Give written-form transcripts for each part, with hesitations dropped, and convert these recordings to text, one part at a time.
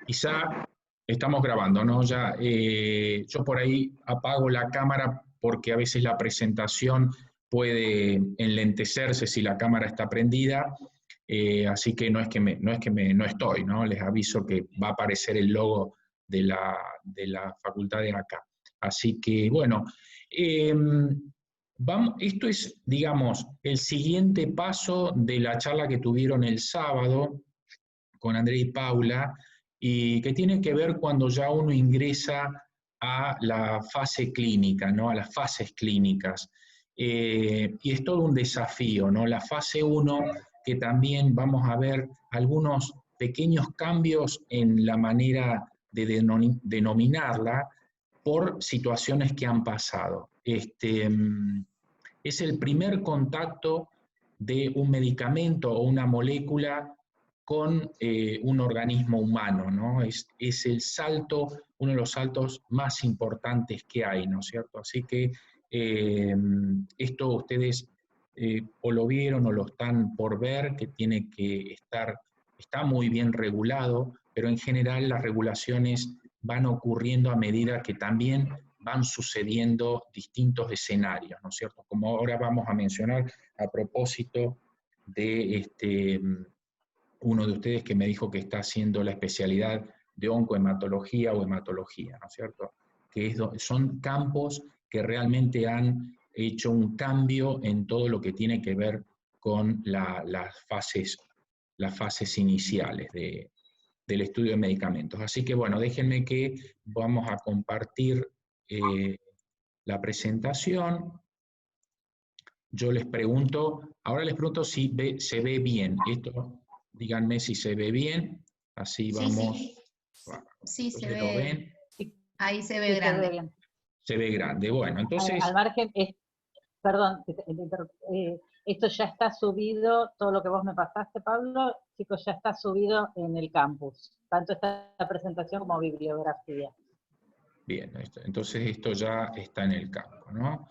Quizá estamos grabando, ¿no? Ya, yo por ahí apago la cámara porque a veces la presentación puede enlentecerse si la cámara está prendida, así que no estoy, ¿no? Les aviso que va a aparecer el logo de la facultad de acá. Así que, bueno, esto es, digamos, el siguiente paso de la charla que tuvieron el sábado con André y Paula, y que tiene que ver cuando ya uno ingresa a la fase clínica, ¿no? A las fases clínicas. Y es todo un desafío, ¿no? La fase 1, que también vamos a ver algunos pequeños cambios en la manera de denominarla por situaciones que han pasado. Es el primer contacto de un medicamento o una molécula con un organismo humano, ¿no? Es el salto, uno de los saltos más importantes que hay, ¿no es cierto? Así que esto ustedes o lo vieron o lo están por ver, que tiene que estar, está muy bien regulado, pero en general las regulaciones van ocurriendo a medida que también van sucediendo distintos escenarios, ¿no es cierto? Como ahora vamos a mencionar a propósito de uno de ustedes que me dijo que está haciendo la especialidad de oncohematología o hematología, ¿no es cierto? Que son campos que realmente han hecho un cambio en todo lo que tiene que ver con las fases iniciales del estudio de medicamentos. Así que bueno, déjenme que vamos a compartir la presentación. Yo les pregunto, ahora les pregunto si se ve bien. Esto, díganme si se ve bien, así vamos. Sí, se ¿Lo ven? ve. Ahí se ve grande. Se ve bien. Se ve grande, bueno, entonces... Al margen, perdón, esto ya está subido, todo lo que vos me pasaste, Pablo, chicos, ya está subido en el campus, tanto esta presentación como bibliografía. Bien, entonces esto ya está en el campo, ¿no?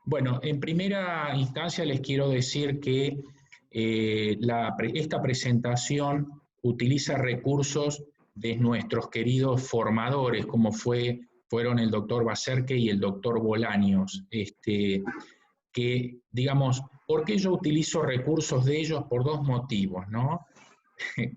Bueno, en primera instancia les quiero decir que esta presentación utiliza recursos de nuestros queridos formadores, como fueron el doctor Bacerque y el doctor Bolaños, que, digamos, ¿por qué yo utilizo recursos de ellos? Por dos motivos, ¿no?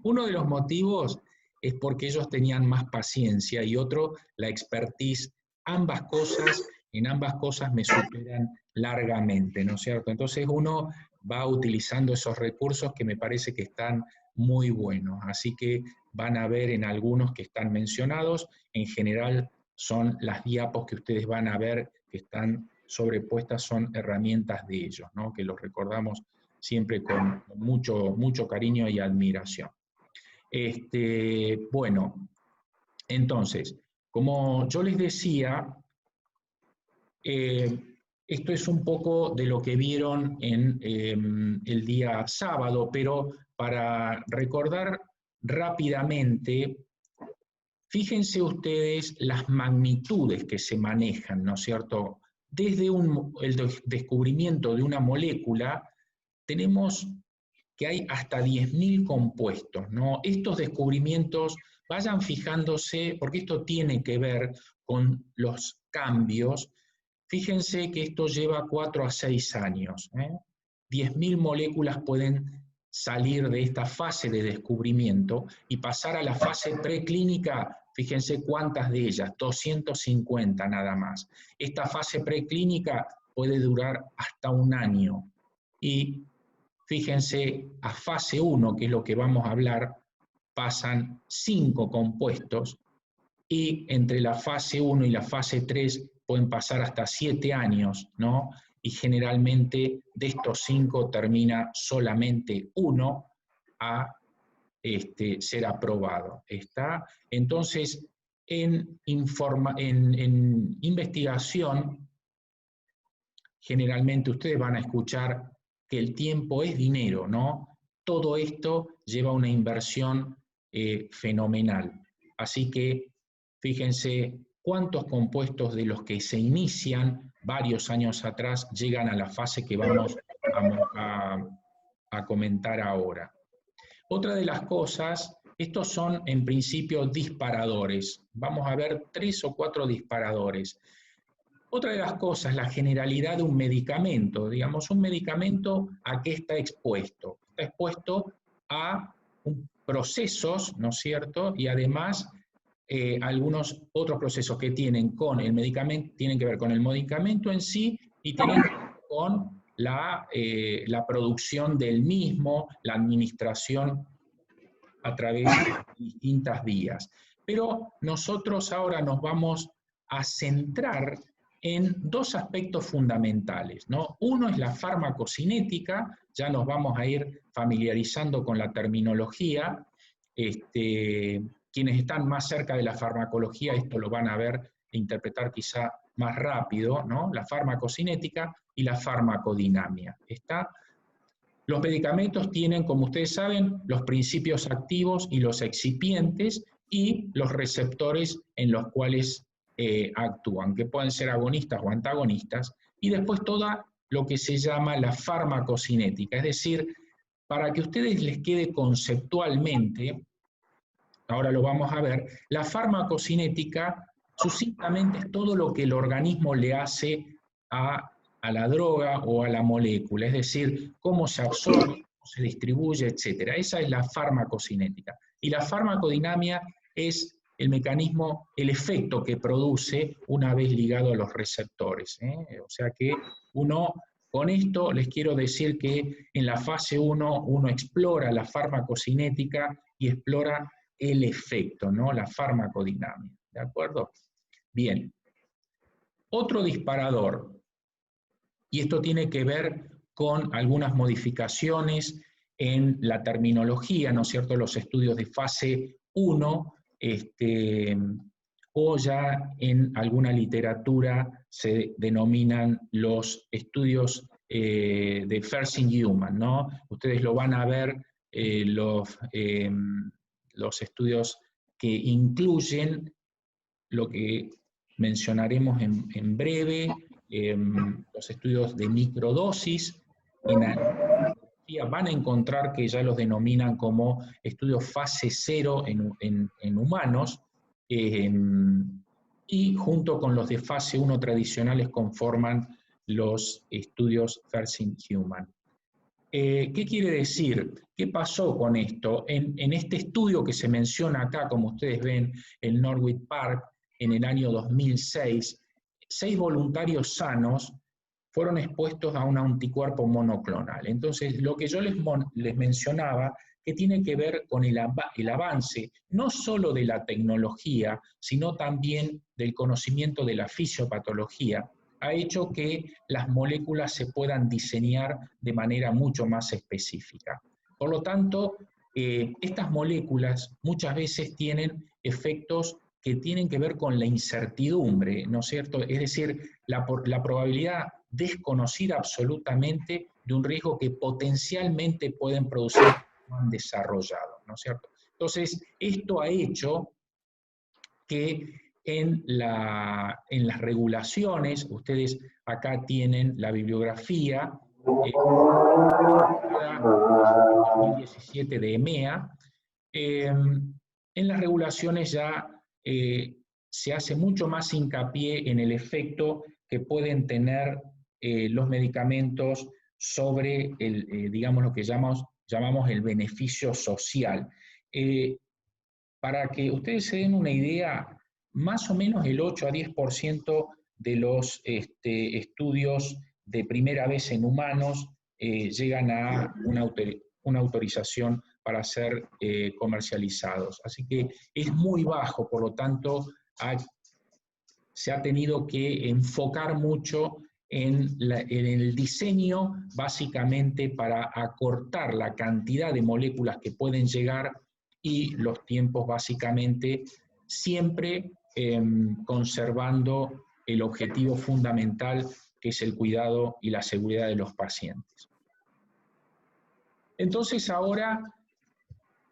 Uno de los motivos es porque ellos tenían más paciencia y otro, la expertise. En ambas cosas me superan largamente, ¿no es cierto? Entonces uno va utilizando esos recursos que me parece que están muy buenos. Así que van a ver en algunos que están mencionados, en general son las diapos que ustedes van a ver que están sobrepuestas, son herramientas de ellos, ¿no? Que los recordamos siempre con mucho cariño y admiración. Bueno, entonces, como yo les decía, esto es un poco de lo que vieron en el día sábado, pero para recordar rápidamente, fíjense ustedes las magnitudes que se manejan, ¿no es cierto? Desde el descubrimiento de una molécula, tenemos que hay hasta 10.000 compuestos, ¿no? Estos descubrimientos, vayan fijándose, porque esto tiene que ver con los cambios. Fíjense que esto lleva 4 a 6 años. 10.000 moléculas pueden salir de esta fase de descubrimiento y pasar a la fase preclínica. Fíjense cuántas de ellas, 250 nada más. Esta fase preclínica puede durar hasta 1 año. Y fíjense, a fase 1, que es lo que vamos a hablar, pasan 5 compuestos y entre la fase 1 y la fase 3 pueden pasar hasta 7 años, ¿no? Y generalmente de estos 5 termina solamente uno a ser aprobado. ¿Está? Entonces, en investigación, generalmente ustedes van a escuchar que el tiempo es dinero, ¿no? Todo esto lleva una inversión fenomenal. Así que fíjense cuántos compuestos de los que se inician varios años atrás llegan a la fase que vamos a comentar ahora. Otra de las cosas estos son en principio disparadores. Vamos a ver 3 o 4 disparadores. Otra de las cosas, la generalidad de un medicamento. Digamos, un medicamento, ¿a qué está expuesto? Está expuesto a procesos, ¿no es cierto? Y además algunos otros procesos que tienen con el medicamento, tienen que ver con el medicamento en sí y tienen que ver con la producción del mismo, la administración a través de distintas vías. Pero nosotros ahora nos vamos a centrar en 2 aspectos fundamentales, ¿no? Uno es la farmacocinética, ya nos vamos a ir familiarizando con la terminología. Quienes están más cerca de la farmacología esto lo van a ver e interpretar quizá más rápido, ¿no? La farmacocinética y la farmacodinamia. Los medicamentos tienen, como ustedes saben, los principios activos y los excipientes y los receptores en los cuales actúan, que pueden ser agonistas o antagonistas, y después toda lo que se llama la farmacocinética, es decir, para que a ustedes les quede conceptualmente, ahora lo vamos a ver, la farmacocinética sucintamente es todo lo que el organismo le hace a la droga o a la molécula, es decir, cómo se absorbe, cómo se distribuye, etc. Esa es la farmacocinética. Y la farmacodinamia es el mecanismo, el efecto que produce una vez ligado a los receptores. O sea que con esto les quiero decir que en la fase 1 uno explora la farmacocinética y explora el efecto, ¿no? La farmacodinamia. ¿De acuerdo? Bien. Otro disparador, y esto tiene que ver con algunas modificaciones en la terminología, ¿no es cierto?, los estudios de fase 1, o ya en alguna literatura se denominan los estudios de First in Human, ¿no? Ustedes lo van a ver, los estudios que incluyen lo que mencionaremos en breve, los estudios de microdosis. Van a encontrar que ya los denominan como estudios fase 0 en humanos, y junto con los de fase 1 tradicionales conforman los estudios First in Human. ¿Qué quiere decir? ¿Qué pasó con esto? En este estudio que se menciona acá, como ustedes ven, en Norwich Park, en el año 2006, 6 voluntarios sanos fueron expuestos a un anticuerpo monoclonal. Entonces, lo que yo les mencionaba, que tiene que ver con el avance, no solo de la tecnología, sino también del conocimiento de la fisiopatología, ha hecho que las moléculas se puedan diseñar de manera mucho más específica. Por lo tanto, estas moléculas muchas veces tienen efectos que tienen que ver con la incertidumbre, ¿no es cierto? Es decir, la probabilidad desconocida absolutamente de un riesgo que potencialmente pueden producir no han desarrollado, ¿no es cierto? Entonces, esto ha hecho que en las regulaciones, ustedes acá tienen la bibliografía, 2017 de EMEA, en las regulaciones ya se hace mucho más hincapié en el efecto que pueden tener los medicamentos sobre digamos, lo que llamamos el beneficio social. Para que ustedes se den una idea, más o menos el 8 a 10% de los estudios de primera vez en humanos llegan a una autorización para ser comercializados. Así que es muy bajo, por lo tanto, se ha tenido que enfocar mucho en el diseño, básicamente para acortar la cantidad de moléculas que pueden llegar y los tiempos, básicamente, siempre conservando el objetivo fundamental, que es el cuidado y la seguridad de los pacientes. Entonces ahora,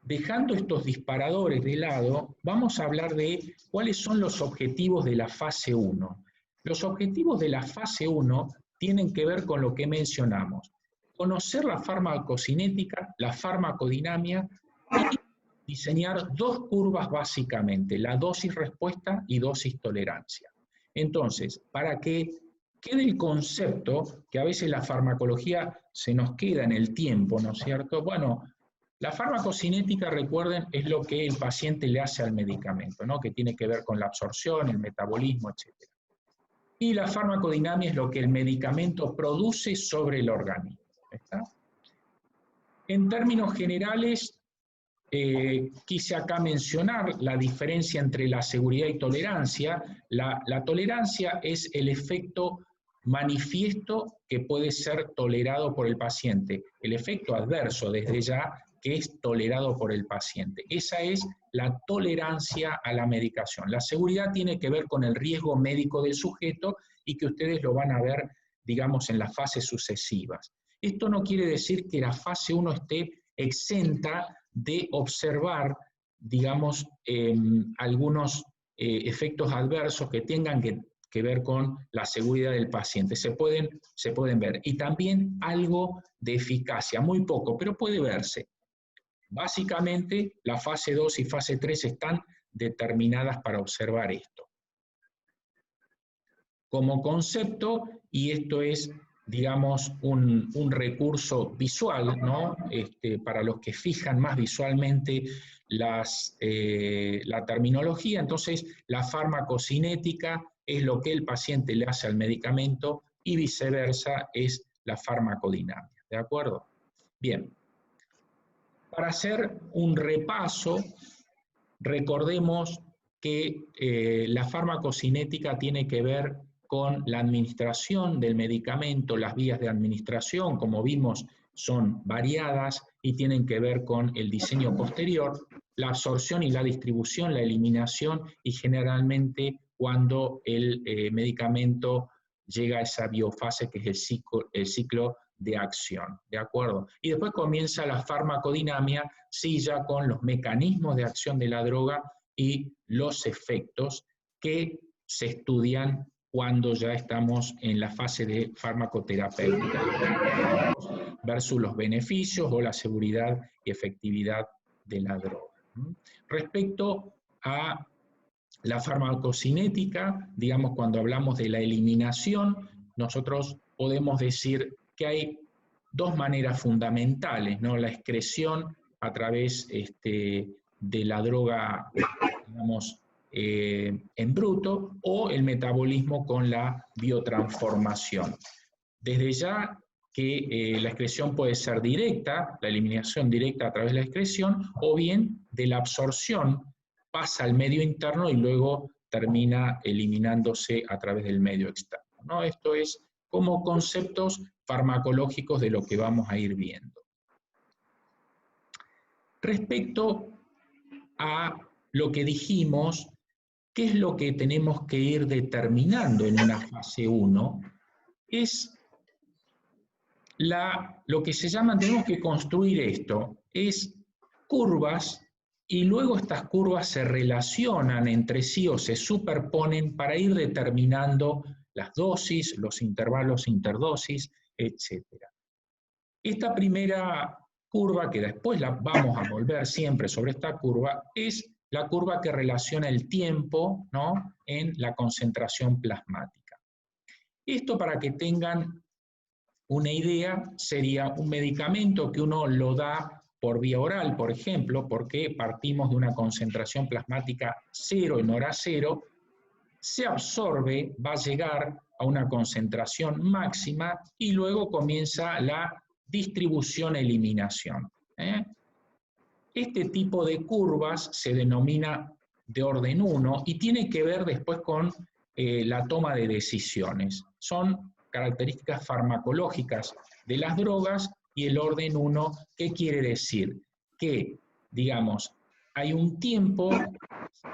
dejando estos disparadores de lado, vamos a hablar de cuáles son los objetivos de la fase 1. Los objetivos de la fase 1 tienen que ver con lo que mencionamos: conocer la farmacocinética, la farmacodinamia y diseñar dos curvas básicamente, la dosis respuesta y dosis tolerancia. Entonces, para que quede el concepto, que a veces la farmacología se nos queda en el tiempo, ¿no es cierto? Bueno, la farmacocinética, recuerden, es lo que el paciente le hace al medicamento, ¿no? Que tiene que ver con la absorción, el metabolismo, etc. Y la farmacodinamia es lo que el medicamento produce sobre el organismo. ¿Está? En términos generales, quise acá mencionar la diferencia entre la seguridad y tolerancia. La tolerancia es el efecto manifiesto que puede ser tolerado por el paciente, el efecto adverso desde ya que es tolerado por el paciente. Esa es la tolerancia a la medicación. La seguridad tiene que ver con el riesgo médico del sujeto y que ustedes lo van a ver, digamos, en las fases sucesivas. Esto no quiere decir que la fase 1 esté exenta de observar, digamos, algunos efectos adversos que tengan que ver con la seguridad del paciente. Se pueden ver. Y también algo de eficacia, muy poco, pero puede verse. Básicamente, la fase 2 y fase 3 están determinadas para observar esto. Como concepto, y esto es, digamos, un recurso visual, ¿no? Para los que fijan más visualmente la terminología, entonces la farmacocinética es lo que el paciente le hace al medicamento y viceversa es la farmacodinamia, ¿de acuerdo? Bien. Para hacer un repaso, recordemos que la farmacocinética tiene que ver con la administración del medicamento, las vías de administración, como vimos, son variadas y tienen que ver con el diseño posterior, la absorción y la distribución, la eliminación y generalmente cuando el medicamento llega a esa biofase que es el ciclo de acción, ¿de acuerdo? Y después comienza la farmacodinamia, sí, ya con los mecanismos de acción de la droga y los efectos que se estudian cuando ya estamos en la fase de farmacoterapéutica versus los beneficios o la seguridad y efectividad de la droga. Respecto a la farmacocinética, digamos, cuando hablamos de la eliminación, nosotros podemos decir que hay dos maneras fundamentales, ¿no? La excreción a través de la droga, digamos, en bruto, o el metabolismo con la biotransformación. Desde ya que la excreción puede ser directa, la eliminación directa a través de la excreción, o bien de la absorción pasa al medio interno y luego termina eliminándose a través del medio externo, ¿no? Esto es como conceptos farmacológicos de lo que vamos a ir viendo. Respecto a lo que dijimos, ¿qué es lo que tenemos que ir determinando en una fase 1? Es lo que se llama, tenemos que construir esto, es curvas, y luego estas curvas se relacionan entre sí o se superponen para ir determinando las dosis, los intervalos interdosis, etc. Esta primera curva, que después la vamos a volver siempre sobre esta curva, es la curva que relaciona el tiempo, ¿no?, en la concentración plasmática. Esto, para que tengan una idea, sería un medicamento que uno lo da por vía oral, por ejemplo, porque partimos de una concentración plasmática 0 en hora 0, se absorbe, va a llegar a una concentración máxima y luego comienza la distribución-eliminación. Este tipo de curvas se denomina de orden 1 y tiene que ver después con la toma de decisiones. Son características farmacológicas de las drogas y el orden 1, ¿qué quiere decir? Que, digamos, hay un tiempo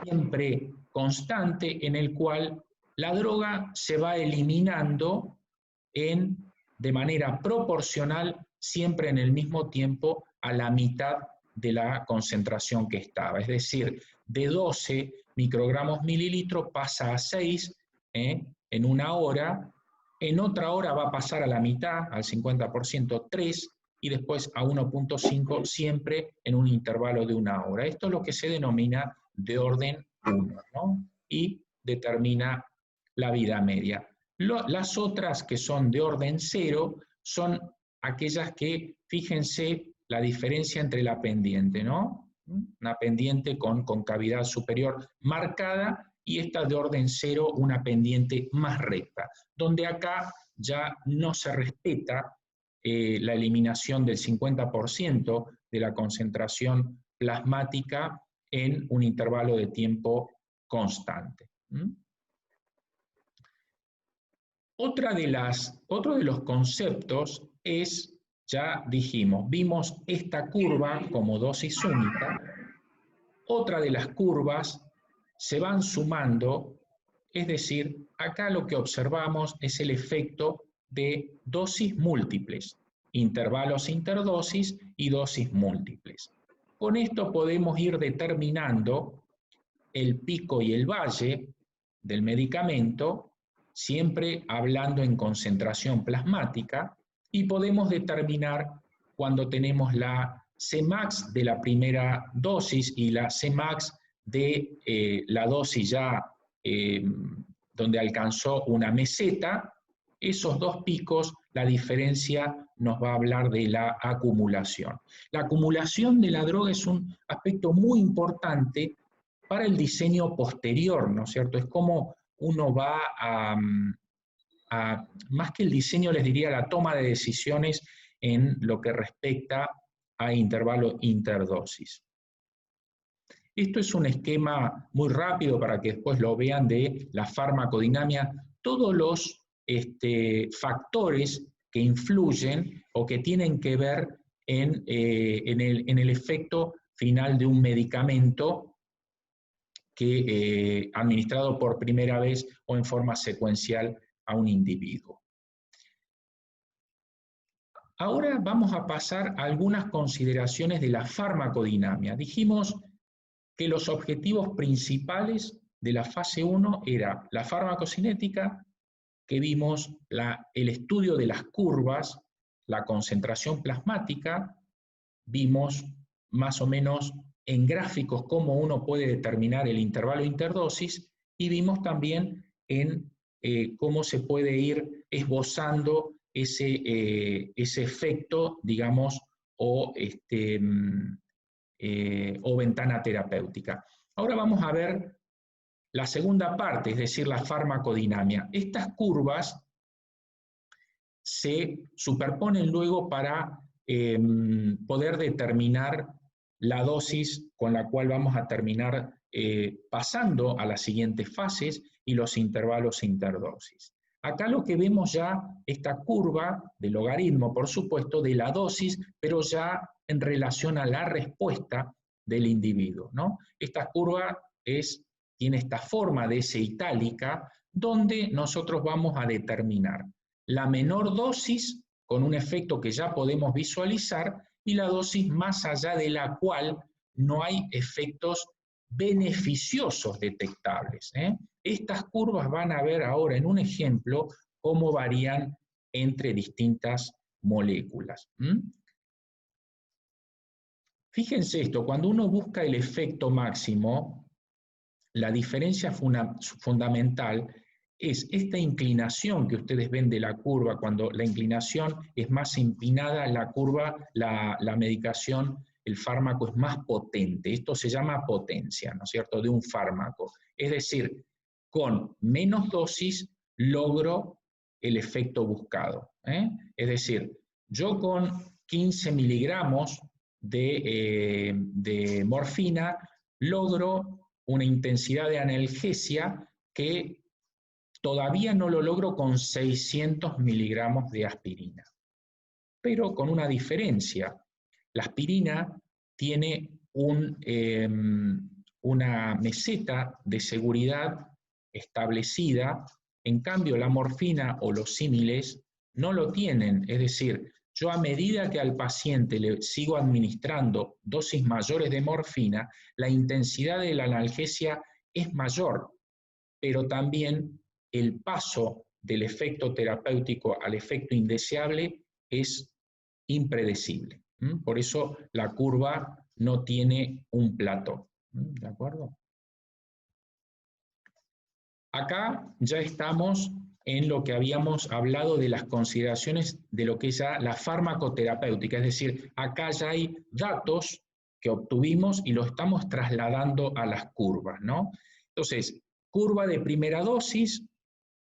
siempre constante en el cual la droga se va eliminando de manera proporcional siempre en el mismo tiempo a la mitad de la concentración que estaba. Es decir, de 12 microgramos mililitros pasa a 6 en una hora, en otra hora va a pasar a la mitad, al 50%, 3, y después a 1.5 siempre en un intervalo de 1 hora. Esto es lo que se denomina de orden 1, ¿no? Y determina la vida media. Las otras que son de orden 0 son aquellas que, fíjense la diferencia entre la pendiente, ¿no? Una pendiente con concavidad superior marcada y esta de orden 0, una pendiente más recta, donde acá ya no se respeta la eliminación del 50% de la concentración plasmática en un intervalo de tiempo constante. Otro de los conceptos es, ya dijimos, vimos esta curva como dosis única. Otra de las curvas se van sumando, es decir, acá lo que observamos es el efecto de dosis múltiples, intervalos interdosis y dosis múltiples. Con esto podemos ir determinando el pico y el valle del medicamento, siempre hablando en concentración plasmática, y podemos determinar cuando tenemos la Cmax de la primera dosis y la Cmax de la dosis ya donde alcanzó una meseta, esos dos picos, la diferencia nos va a hablar de la acumulación. La acumulación de la droga es un aspecto muy importante para el diseño posterior, ¿no es cierto? Es como uno va más que el diseño, les diría la toma de decisiones en lo que respecta a intervalo interdosis. Esto es un esquema muy rápido para que después lo vean de la farmacodinámica, todos los factores que influyen o que tienen que ver en el efecto final de un medicamento que administrado por primera vez o en forma secuencial a un individuo. Ahora vamos a pasar a algunas consideraciones de la farmacodinámica. Dijimos que los objetivos principales de la fase 1 era la farmacocinética, que vimos el estudio de las curvas, la concentración plasmática, vimos más o menos en gráficos cómo uno puede determinar el intervalo interdosis y vimos también en cómo se puede ir esbozando ese efecto, digamos, o ventana terapéutica. Ahora vamos a ver la segunda parte, es decir, la farmacodinámica. Estas curvas se superponen luego para poder determinar la dosis con la cual vamos a terminar pasando a las siguientes fases y los intervalos interdosis. Acá lo que vemos ya, esta curva de logaritmo, por supuesto, de la dosis, pero ya en relación a la respuesta del individuo, ¿no? Esta curva tiene esta forma de S itálica, donde nosotros vamos a determinar la menor dosis con un efecto que ya podemos visualizar y la dosis más allá de la cual no hay efectos beneficiosos detectables. Estas curvas van a ver ahora en un ejemplo cómo varían entre distintas moléculas. Fíjense esto, cuando uno busca el efecto máximo, la diferencia fundamental es esta inclinación que ustedes ven de la curva. Cuando la inclinación es más empinada, la curva, la medicación, el fármaco es más potente. Esto se llama potencia, ¿no es cierto?, de un fármaco. Es decir, con menos dosis logro el efecto buscado. Es decir, yo con 15 miligramos de morfina logro una intensidad de analgesia que todavía no lo logro con 600 miligramos de aspirina. Pero con una diferencia. La aspirina tiene una meseta de seguridad establecida, en cambio la morfina o los símiles no lo tienen. Es decir, yo a medida que al paciente le sigo administrando dosis mayores de morfina, la intensidad de la analgesia es mayor, pero también el paso del efecto terapéutico al efecto indeseable es impredecible. Por eso la curva no tiene un plató. ¿De acuerdo? Acá ya estamos en lo que habíamos hablado de las consideraciones de lo que es ya la farmacoterapéutica, es decir, acá ya hay datos que obtuvimos y los estamos trasladando a las curvas, ¿no? Entonces, curva de primera dosis,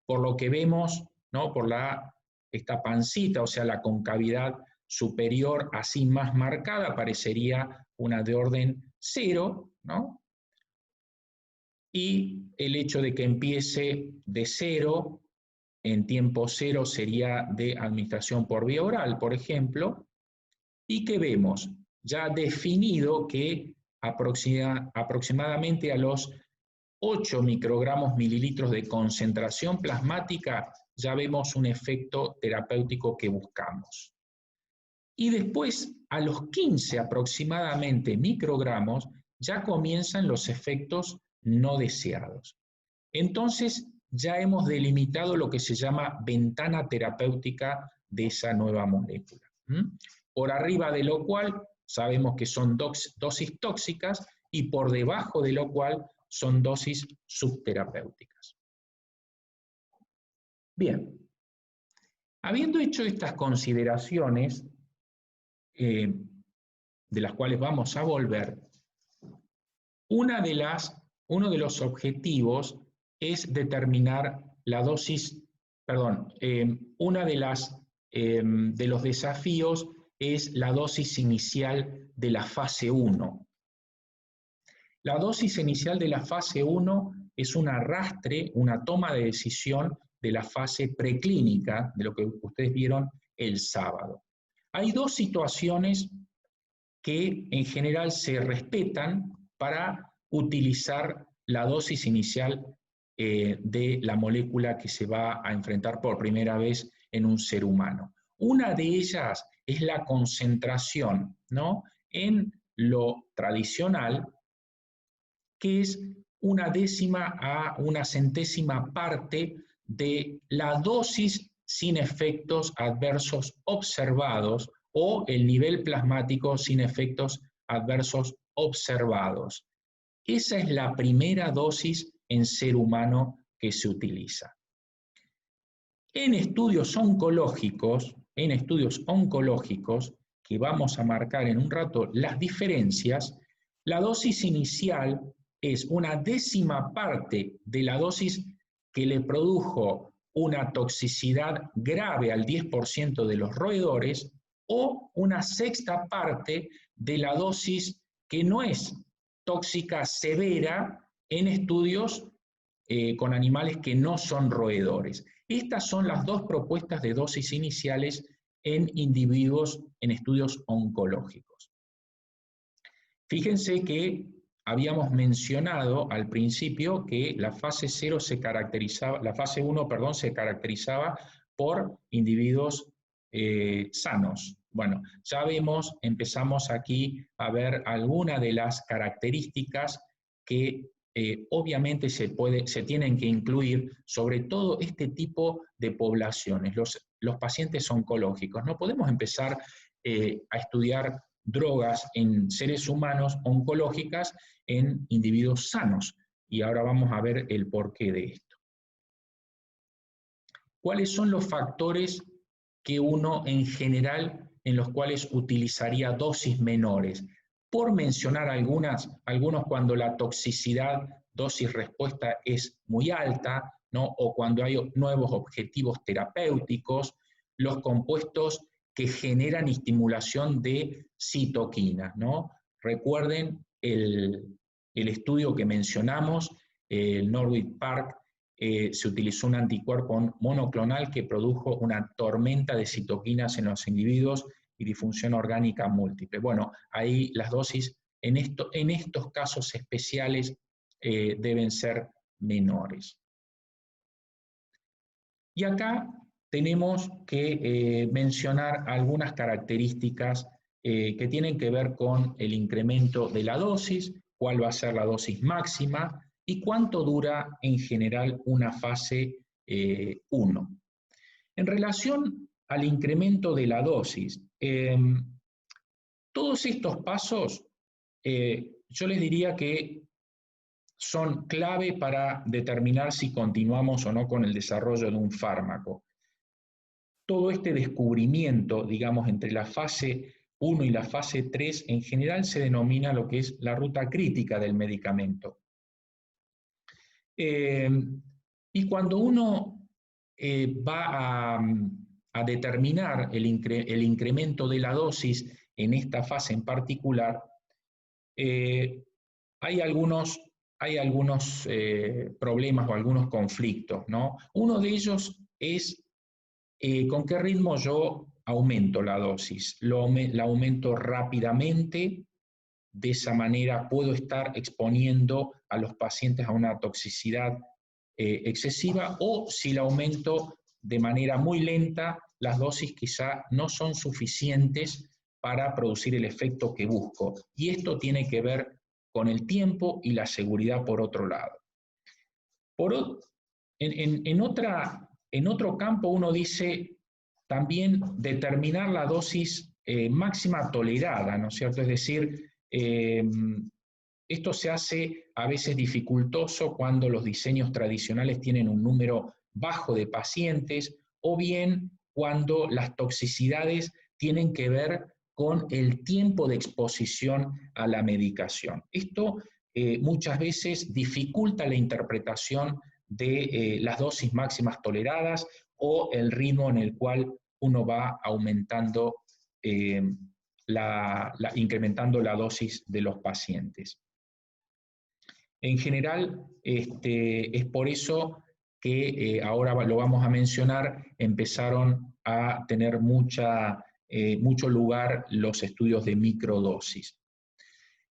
por lo que vemos, ¿no? Por esta pancita, o sea, la concavidad superior así más marcada, parecería una de orden 0, ¿no? Y el hecho de que empiece de 0, en tiempo 0 sería de administración por vía oral, por ejemplo, y que vemos ya definido que aproximadamente a los 8 microgramos mililitros de concentración plasmática ya vemos un efecto terapéutico que buscamos. Y después, a los 15 aproximadamente microgramos, ya comienzan los efectos no deseados. Entonces, ya hemos delimitado lo que se llama ventana terapéutica de esa nueva molécula. Por arriba de lo cual sabemos que son dosis tóxicas y por debajo de lo cual son dosis subterapéuticas. Bien, habiendo hecho estas consideraciones, de las cuales vamos a volver, uno de los objetivos es determinar la dosis, uno de los desafíos es la dosis inicial de la fase 1. La dosis inicial de la fase 1 es un arrastre, una toma de decisión de la fase preclínica, de lo que ustedes vieron el sábado. Hay dos situaciones que en general se respetan para utilizar la dosis inicial de la molécula que se va a enfrentar por primera vez en un ser humano. Una de ellas es la concentración, ¿no? En lo tradicional, que es una décima a una centésima parte de la dosis sin efectos adversos observados o el nivel plasmático sin efectos adversos observados. Esa es la primera dosis en ser humano que se utiliza. En estudios oncológicos, que vamos a marcar en un rato las diferencias, la dosis inicial es una décima parte de la dosis que le produjo una toxicidad grave al 10% de los roedores o una sexta parte de la dosis que no es tóxica severa en estudios con animales que no son roedores. Estas son las dos propuestas de dosis iniciales en individuos en estudios oncológicos. Fíjense que habíamos mencionado al principio que la fase 1 se caracterizaba por individuos sanos. Bueno, ya empezamos aquí a ver algunas de las características que obviamente se tienen que incluir, sobre todo este tipo de poblaciones, los pacientes oncológicos. No podemos empezar a estudiar drogas en seres humanos oncológicas en individuos sanos. Y ahora vamos a ver el porqué de esto. ¿Cuáles son los factores que uno en general en los cuales utilizaría dosis menores? Por mencionar algunos cuando la toxicidad dosis-respuesta es muy alta, ¿no? O cuando hay nuevos objetivos terapéuticos, los compuestos que generan estimulación de citoquinas, ¿no? Recuerden el estudio que mencionamos, el Norwich Park, se utilizó un anticuerpo monoclonal que produjo una tormenta de citoquinas en los individuos y disfunción orgánica múltiple. Bueno, ahí las dosis en estos casos especiales deben ser menores. Y acá tenemos que mencionar algunas características que tienen que ver con el incremento de la dosis, cuál va a ser la dosis máxima y cuánto dura en general una fase 1. En relación al incremento de la dosis. Todos estos pasos, yo les diría que son clave para determinar si continuamos o no con el desarrollo de un fármaco. Todo este descubrimiento, digamos, entre la fase 1 y la fase 3, en general se denomina lo que es la ruta crítica del medicamento. Y cuando uno va a determinar el incremento de la dosis en esta fase en particular, hay algunos problemas o algunos conflictos, ¿no? Uno de ellos es con qué ritmo yo aumento la dosis. La aumento rápidamente, de esa manera puedo estar exponiendo a los pacientes a una toxicidad excesiva, o si la aumento de manera muy lenta, las dosis quizá no son suficientes para producir el efecto que busco. Y esto tiene que ver con el tiempo y la seguridad por otro lado. En otro campo uno dice también determinar la dosis máxima tolerada, ¿no es cierto? Es decir, esto se hace a veces dificultoso cuando los diseños tradicionales tienen un número bajo de pacientes, o bien cuando las toxicidades tienen que ver con el tiempo de exposición a la medicación. Esto muchas veces dificulta la interpretación de las dosis máximas toleradas o el ritmo en el cual uno va aumentando, incrementando la dosis de los pacientes. En general, es por eso que ahora lo vamos a mencionar, empezaron a tener mucho lugar los estudios de microdosis.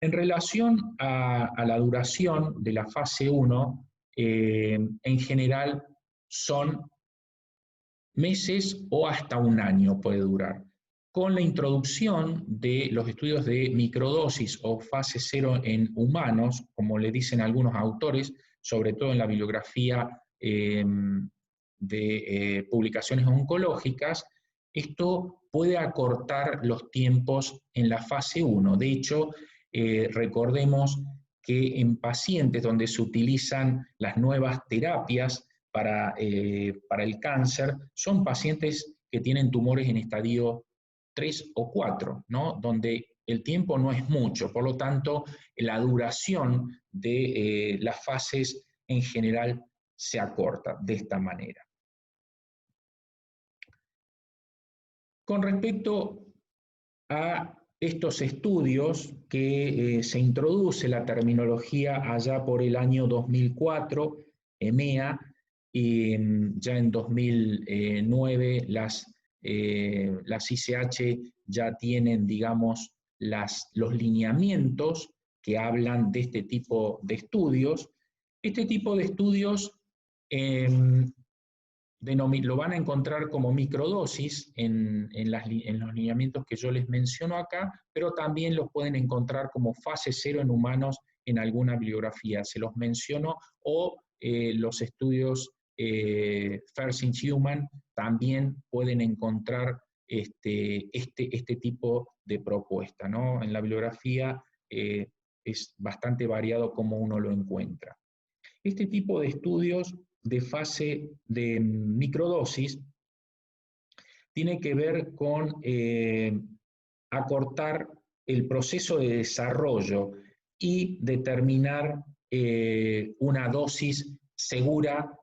En relación a la duración de la fase 1, en general son meses o hasta un año puede durar. Con la introducción de los estudios de microdosis o fase 0 en humanos, como le dicen algunos autores, sobre todo en la bibliografía de publicaciones oncológicas, esto puede acortar los tiempos en la fase 1. De hecho, recordemos que en pacientes donde se utilizan las nuevas terapias para el cáncer, son pacientes que tienen tumores en estadio 3 o 4, ¿no? Donde el tiempo no es mucho, por lo tanto, la duración de las fases en general se acorta de esta manera. Con respecto a estos estudios que se introduce la terminología allá por el año 2004, EMEA, y ya en 2009 las ICH ya tienen, digamos, los lineamientos que hablan de este tipo de estudios. Este tipo de estudios lo van a encontrar como microdosis en los lineamientos que yo les menciono acá, pero también los pueden encontrar como fase 0 en humanos en alguna bibliografía. Se los menciono, o los estudios First in Human también pueden encontrar este tipo de propuesta, ¿no? En la bibliografía es bastante variado cómo uno lo encuentra. Este tipo de estudios de fase de microdosis tiene que ver con acortar el proceso de desarrollo y determinar una dosis segura,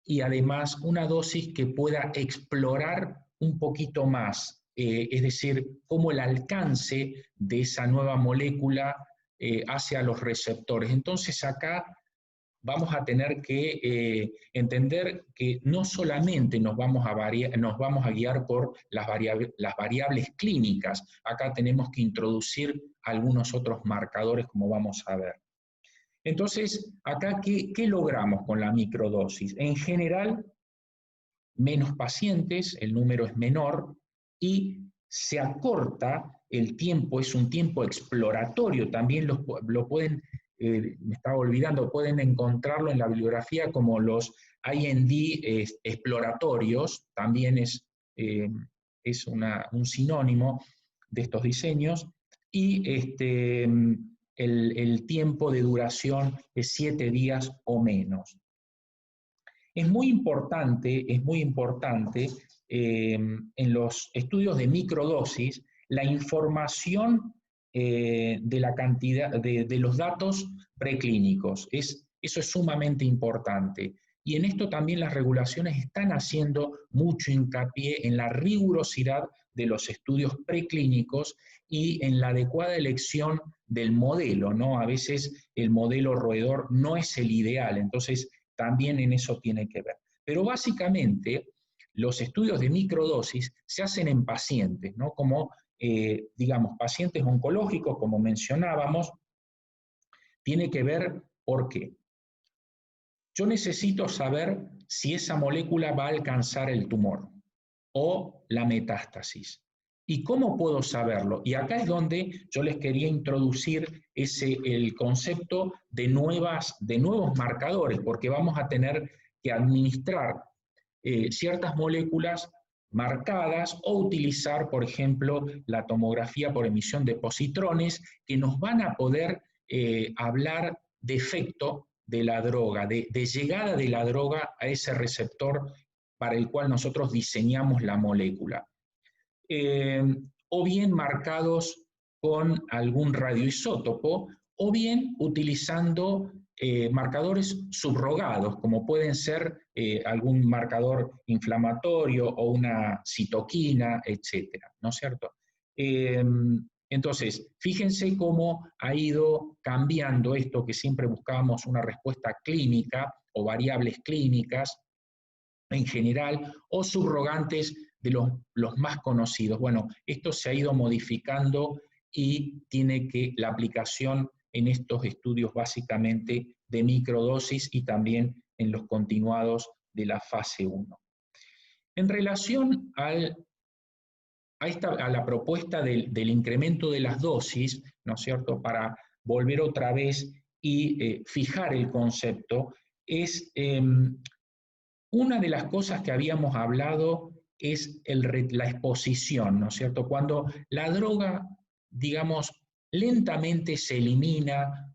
y además una dosis que pueda explorar un poquito más, es decir, cómo el alcance de esa nueva molécula hacia los receptores. Entonces acá vamos a tener que entender que no solamente nos vamos a guiar por las variables clínicas, acá tenemos que introducir algunos otros marcadores, como vamos a ver. Entonces, acá, ¿qué logramos con la microdosis? En general, menos pacientes, el número es menor, y se acorta el tiempo, es un tiempo exploratorio, también lo pueden, me estaba olvidando, pueden encontrarlo en la bibliografía como los IND exploratorios, también es es un sinónimo de estos diseños, y el tiempo de duración es 7 días o menos. Es muy importante en los estudios de microdosis la información de la cantidad de los datos preclínicos. Eso es sumamente importante. Y en esto también las regulaciones están haciendo mucho hincapié en la rigurosidad de los estudios preclínicos y en la adecuada elección del modelo, ¿no? A veces el modelo roedor no es el ideal, entonces también en eso tiene que ver. Pero básicamente los estudios de microdosis se hacen en pacientes, ¿no? Como, digamos, pacientes oncológicos, como mencionábamos, tiene que ver por qué. Yo necesito saber si esa molécula va a alcanzar el tumor o la metástasis. ¿Y cómo puedo saberlo? Y acá es donde yo les quería introducir el concepto de nuevos marcadores, porque vamos a tener que administrar ciertas moléculas marcadas o utilizar, por ejemplo, la tomografía por emisión de positrones que nos van a poder hablar de efecto de la droga, de llegada de la droga a ese receptor para el cual nosotros diseñamos la molécula. O bien marcados con algún radioisótopo, o bien utilizando marcadores subrogados, como pueden ser algún marcador inflamatorio o una citoquina, etcétera, ¿no es cierto? Entonces, fíjense cómo ha ido cambiando esto que siempre buscábamos una respuesta clínica o variables clínicas en general, o subrogantes de los más conocidos. Bueno, esto se ha ido modificando y tiene que la aplicación en estos estudios básicamente de microdosis y también en los continuados de la fase 1. En relación a la propuesta del incremento de las dosis, ¿no es cierto?, para volver otra vez y fijar el concepto, es una de las cosas que habíamos hablado es la exposición, ¿no es cierto? Cuando la droga, digamos, lentamente se elimina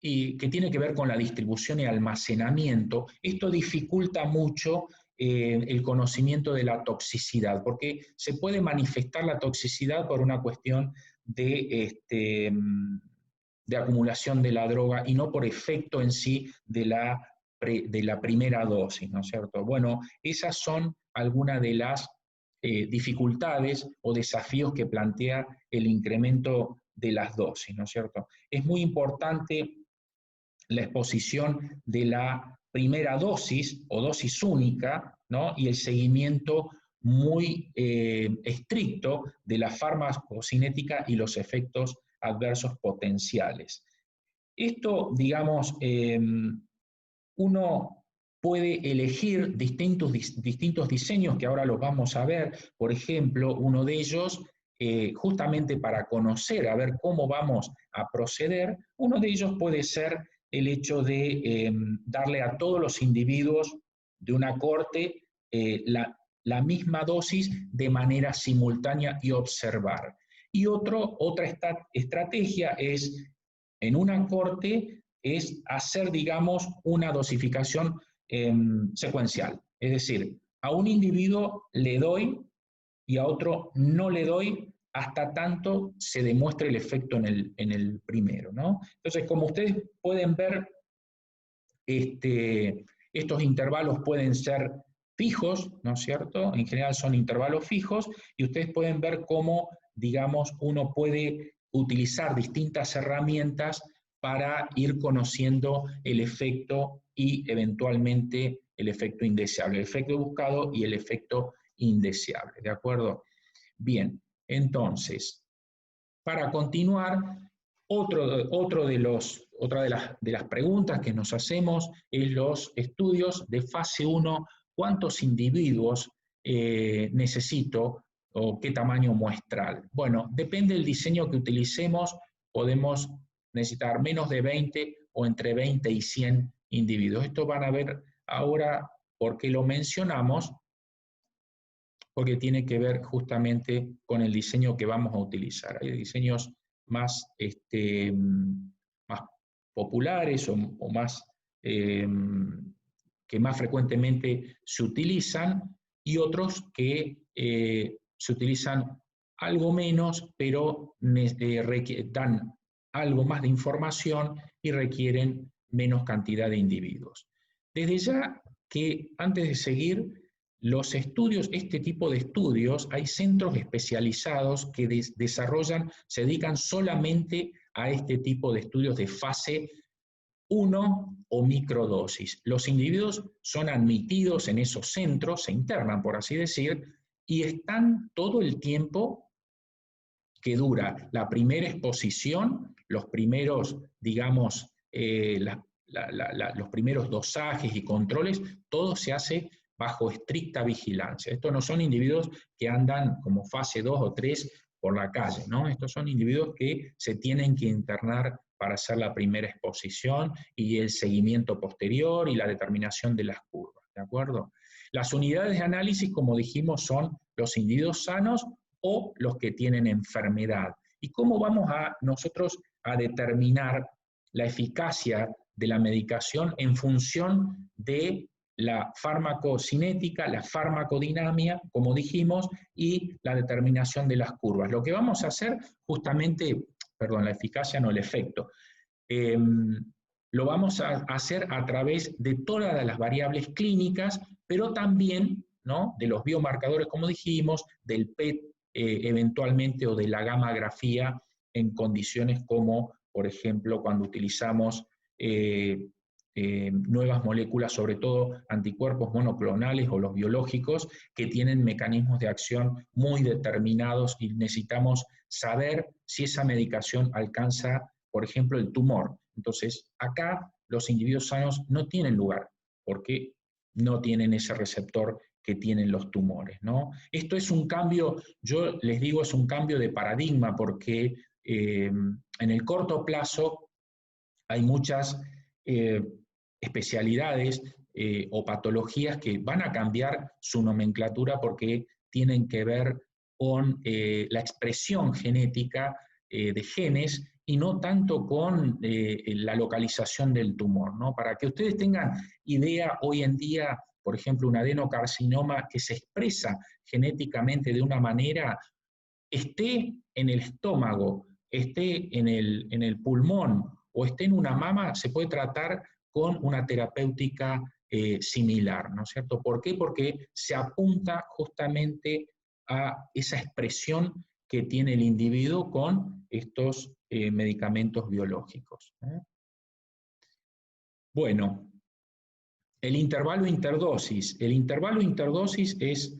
y que tiene que ver con la distribución y almacenamiento, esto dificulta mucho el conocimiento de la toxicidad, porque se puede manifestar la toxicidad por una cuestión de acumulación de la droga y no por efecto en sí de la primera dosis, ¿no es cierto? Bueno, esas son algunas de las dificultades o desafíos que plantea el incremento de las dosis, ¿no es cierto? Es muy importante la exposición de la primera dosis o dosis única, ¿no? Y el seguimiento muy estricto de la farmacocinética y los efectos adversos potenciales. Esto, digamos, uno puede elegir distintos diseños que ahora los vamos a ver. Por ejemplo, uno de ellos, justamente para conocer, a ver cómo vamos a proceder, uno de ellos puede ser el hecho de darle a todos los individuos de una corte la misma dosis de manera simultánea y observar. Y otra estrategia es, en una corte, es hacer, digamos, una dosificación secuencial. Es decir, a un individuo le doy y a otro no le doy hasta tanto se demuestre el efecto en el primero, ¿no? Entonces, como ustedes pueden ver, estos intervalos pueden ser fijos, ¿no es cierto? En general son intervalos fijos y ustedes pueden ver cómo, digamos, uno puede utilizar distintas herramientas para ir conociendo el efecto y eventualmente el efecto indeseable, el efecto buscado y el efecto indeseable, ¿de acuerdo? Bien, entonces, para continuar, otra de las preguntas que nos hacemos es los estudios de fase 1, ¿cuántos individuos necesito o qué tamaño muestral? Bueno, depende del diseño que utilicemos, podemos necesitar menos de 20 o entre 20 y 100 individuos. Esto van a ver ahora por qué lo mencionamos. porque tiene que ver justamente con el diseño que vamos a utilizar. Hay diseños más, más populares o más, que más frecuentemente se utilizan, y otros que se utilizan algo menos, pero dan algo más de información y requieren menos cantidad de individuos. Desde ya que antes de seguir, los estudios, este tipo de estudios, hay centros especializados que desarrollan, se dedican solamente a este tipo de estudios de fase 1 o microdosis. Los individuos son admitidos en esos centros, se internan, por así decir, y están todo el tiempo que dura la primera exposición, los primeros, digamos, los primeros dosajes y controles, todo se hace bajo estricta vigilancia. Estos no son individuos que andan como fase 2 o 3 por la calle, ¿no? Estos son individuos que se tienen que internar para hacer la primera exposición y el seguimiento posterior y la determinación de las curvas, ¿de acuerdo? Las unidades de análisis, como dijimos, son los individuos sanos o los que tienen enfermedad. ¿Y cómo vamos nosotros a determinar la eficacia de la medicación en función de la farmacocinética, la farmacodinámica, como dijimos, y la determinación de las curvas? Lo que vamos a hacer justamente, perdón, la eficacia no el efecto, lo vamos a hacer a través de todas las variables clínicas, pero también, ¿no?, de los biomarcadores, como dijimos, del PET eventualmente, o de la gammagrafía en condiciones como, por ejemplo, cuando utilizamos nuevas moléculas, sobre todo anticuerpos monoclonales o los biológicos, que tienen mecanismos de acción muy determinados y necesitamos saber si esa medicación alcanza, por ejemplo, el tumor. Entonces, acá los individuos sanos no tienen lugar, porque no tienen ese receptor que tienen los tumores, ¿no? Esto es un cambio, yo les digo, es un cambio de paradigma, porque en el corto plazo hay muchas especialidades o patologías que van a cambiar su nomenclatura porque tienen que ver con la expresión genética de genes y no tanto con la localización del tumor, ¿no? Para que ustedes tengan idea, hoy en día, por ejemplo, un adenocarcinoma que se expresa genéticamente de una manera, esté en el estómago, esté en el pulmón o esté en una mama, se puede tratar con una terapéutica similar, ¿no es cierto? ¿Por qué? Porque se apunta justamente a esa expresión que tiene el individuo con estos medicamentos biológicos. Bueno, el intervalo interdosis. El intervalo interdosis es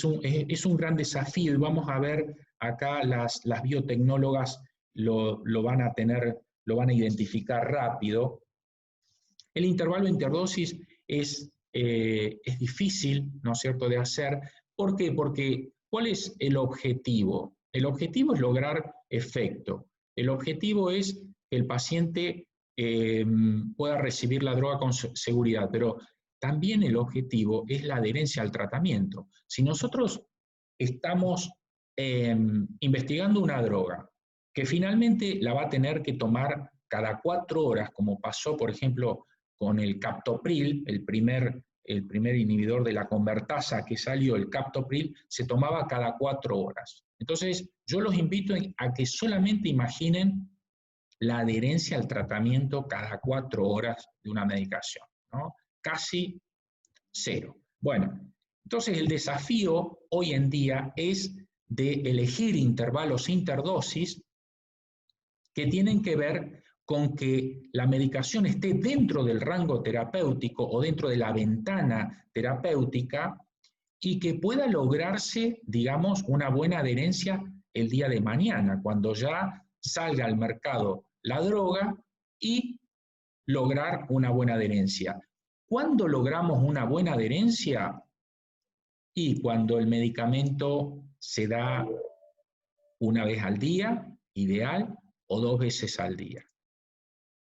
un gran desafío, y vamos a ver acá las biotecnólogas lo van a identificar rápido. El intervalo interdosis es difícil, ¿no es cierto?, de hacer. ¿Por qué? Porque ¿cuál es el objetivo? El objetivo es lograr efecto. El objetivo es que el paciente pueda recibir la droga con seguridad, pero también el objetivo es la adherencia al tratamiento. Si nosotros estamos investigando una droga que finalmente la va a tener que tomar cada 4 horas, como pasó, por ejemplo, con el captopril, el primer inhibidor de la convertasa que salió, el captopril, se tomaba cada 4 horas. Entonces, yo los invito a que solamente imaginen la adherencia al tratamiento cada 4 horas de una medicación, ¿no? Casi cero. Bueno, entonces el desafío hoy en día es de elegir intervalos interdosis que tienen que ver con que la medicación esté dentro del rango terapéutico o dentro de la ventana terapéutica y que pueda lograrse, digamos, una buena adherencia el día de mañana, cuando ya salga al mercado la droga, y lograr una buena adherencia. ¿Cuándo logramos una buena adherencia? Y cuando el medicamento se da una vez al día, ideal, o 2 veces al día.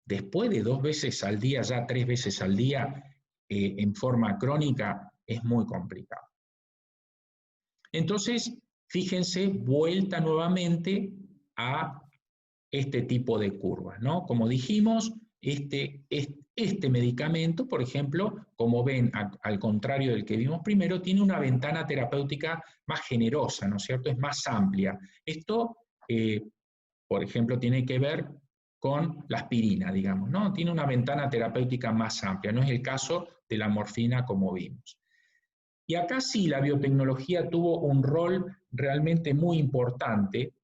Después de 2 veces al día, ya 3 veces al día, en forma crónica, es muy complicado. Entonces, fíjense, vuelta nuevamente a este tipo de curvas, ¿no? Como dijimos, este medicamento, por ejemplo, como ven, al contrario del que vimos primero, tiene una ventana terapéutica más generosa, ¿no es cierto? Es más amplia. Esto, por ejemplo, tiene que ver con la aspirina, digamos, ¿no? Tiene una ventana terapéutica más amplia, no es el caso de la morfina como vimos. Y acá sí la biotecnología tuvo un rol realmente muy importante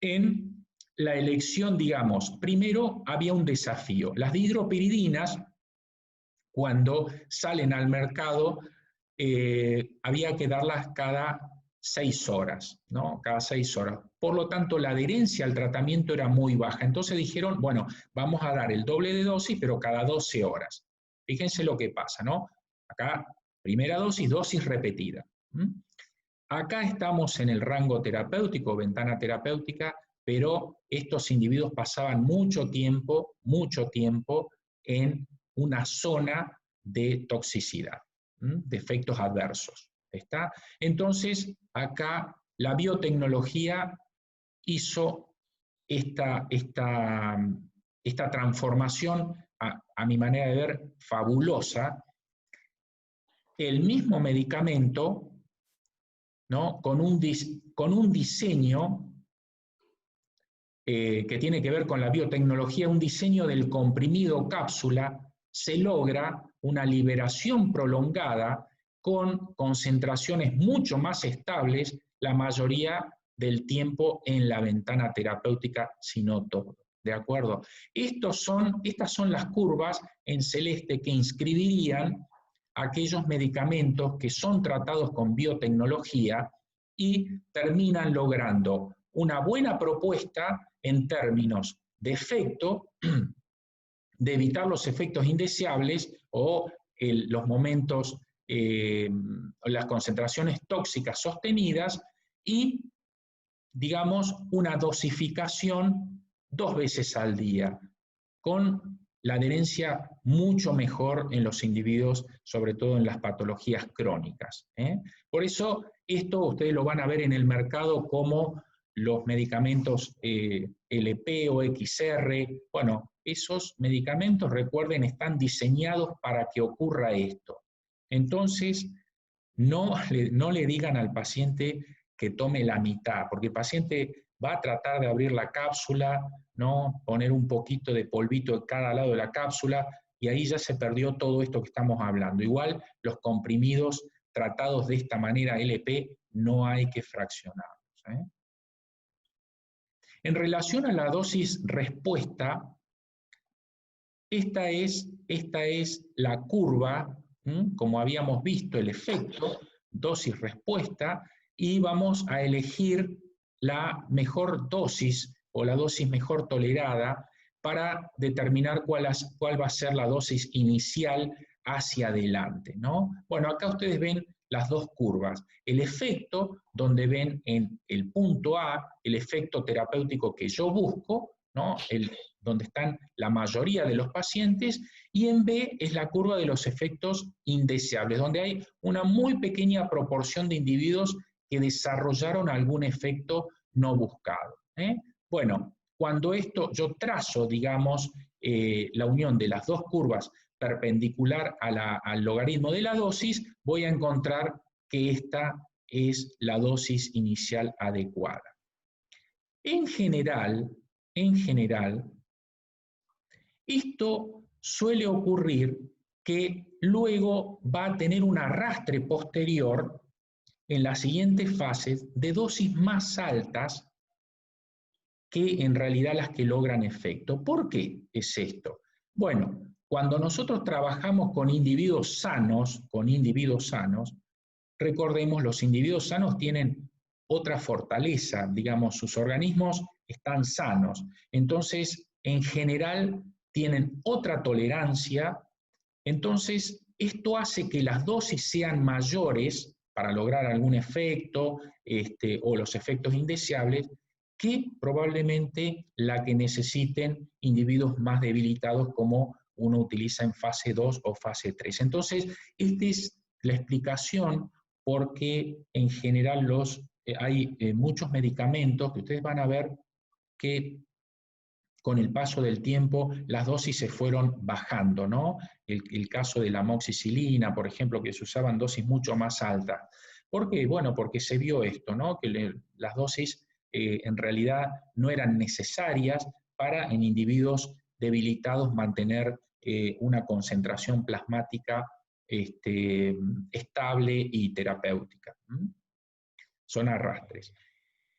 en la elección, digamos. Primero había un desafío. Las dihidropiridinas, cuando salen al mercado, había que darlas cada 6 horas, ¿no? Cada 6 horas. Por lo tanto, la adherencia al tratamiento era muy baja. Entonces dijeron, bueno, vamos a dar el doble de dosis, pero cada 12 horas. Fíjense lo que pasa, ¿no? Acá, primera dosis, dosis repetida. Acá estamos en el rango terapéutico, ventana terapéutica, pero estos individuos pasaban mucho tiempo en una zona de toxicidad, de efectos adversos. ¿Está? Entonces, acá la biotecnología hizo esta transformación, a mi manera de ver, fabulosa. El mismo medicamento, ¿no? con un diseño que tiene que ver con la biotecnología, un diseño del comprimido cápsula, se logra una liberación prolongada con concentraciones mucho más estables la mayoría del tiempo en la ventana terapéutica, si no todo. ¿De acuerdo? Estas son las curvas en celeste que inscribirían aquellos medicamentos que son tratados con biotecnología y terminan logrando una buena propuesta en términos de efecto, de evitar los efectos indeseables o los momentos, las concentraciones tóxicas sostenidas y, digamos, una dosificación 2 veces al día, con la adherencia mucho mejor en los individuos, sobre todo en las patologías crónicas. Por eso, esto ustedes lo van a ver en el mercado como los medicamentos LP o XR. Bueno, esos medicamentos, recuerden, están diseñados para que ocurra esto. Entonces, no le digan al paciente que tome la mitad, porque el paciente va a tratar de abrir la cápsula, ¿no? Poner un poquito de polvito en cada lado de la cápsula, y ahí ya se perdió todo esto que estamos hablando. Igual los comprimidos tratados de esta manera LP no hay que fraccionarlos. En relación a la dosis respuesta, esta es la curva, como habíamos visto el efecto, dosis respuesta, y vamos a elegir la mejor dosis o la dosis mejor tolerada para determinar cuál va a ser la dosis inicial hacia adelante, ¿no? Bueno, acá ustedes ven las dos curvas. El efecto, donde ven en el punto A, el efecto terapéutico que yo busco, ¿no? Donde están la mayoría de los pacientes, y en B es la curva de los efectos indeseables, donde hay una muy pequeña proporción de individuos que desarrollaron algún efecto no buscado. Bueno, cuando yo trazo, digamos, la unión de las dos curvas perpendicular al logaritmo de la dosis, voy a encontrar que esta es la dosis inicial adecuada. En general, esto suele ocurrir que luego va a tener un arrastre posterior en las siguientes fases de dosis más altas que en realidad las que logran efecto. ¿Por qué es esto? Bueno, cuando nosotros trabajamos con individuos sanos, recordemos, los individuos sanos tienen otra fortaleza, digamos, sus organismos están sanos. Entonces, en general, tienen otra tolerancia. Entonces, esto hace que las dosis sean mayores para lograr algún efecto o los efectos indeseables, que probablemente la que necesiten individuos más debilitados como uno utiliza en fase 2 o fase 3. Entonces, esta es la explicación porque en general hay muchos medicamentos que ustedes van a ver que con el paso del tiempo las dosis se fueron bajando, ¿no? El caso de la amoxicilina, por ejemplo, que se usaban dosis mucho más altas. ¿Por qué? Bueno, porque se vio esto, ¿no? Que las dosis en realidad no eran necesarias para en individuos debilitados mantener una concentración plasmática estable y terapéutica. Son arrastres.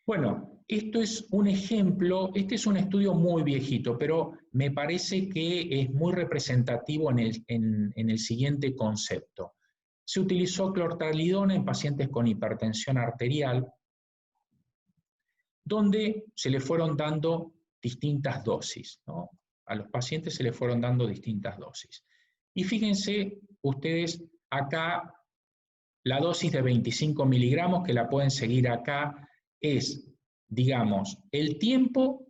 Bueno, esto es un ejemplo, este es un estudio muy viejito, pero me parece que es muy representativo en el siguiente concepto. Se utilizó clortalidona en pacientes con hipertensión arterial, donde se le fueron dando distintas dosis, ¿no? A los pacientes se le fueron dando distintas dosis. Y fíjense ustedes acá, la dosis de 25 miligramos, que la pueden seguir acá, es, digamos, el tiempo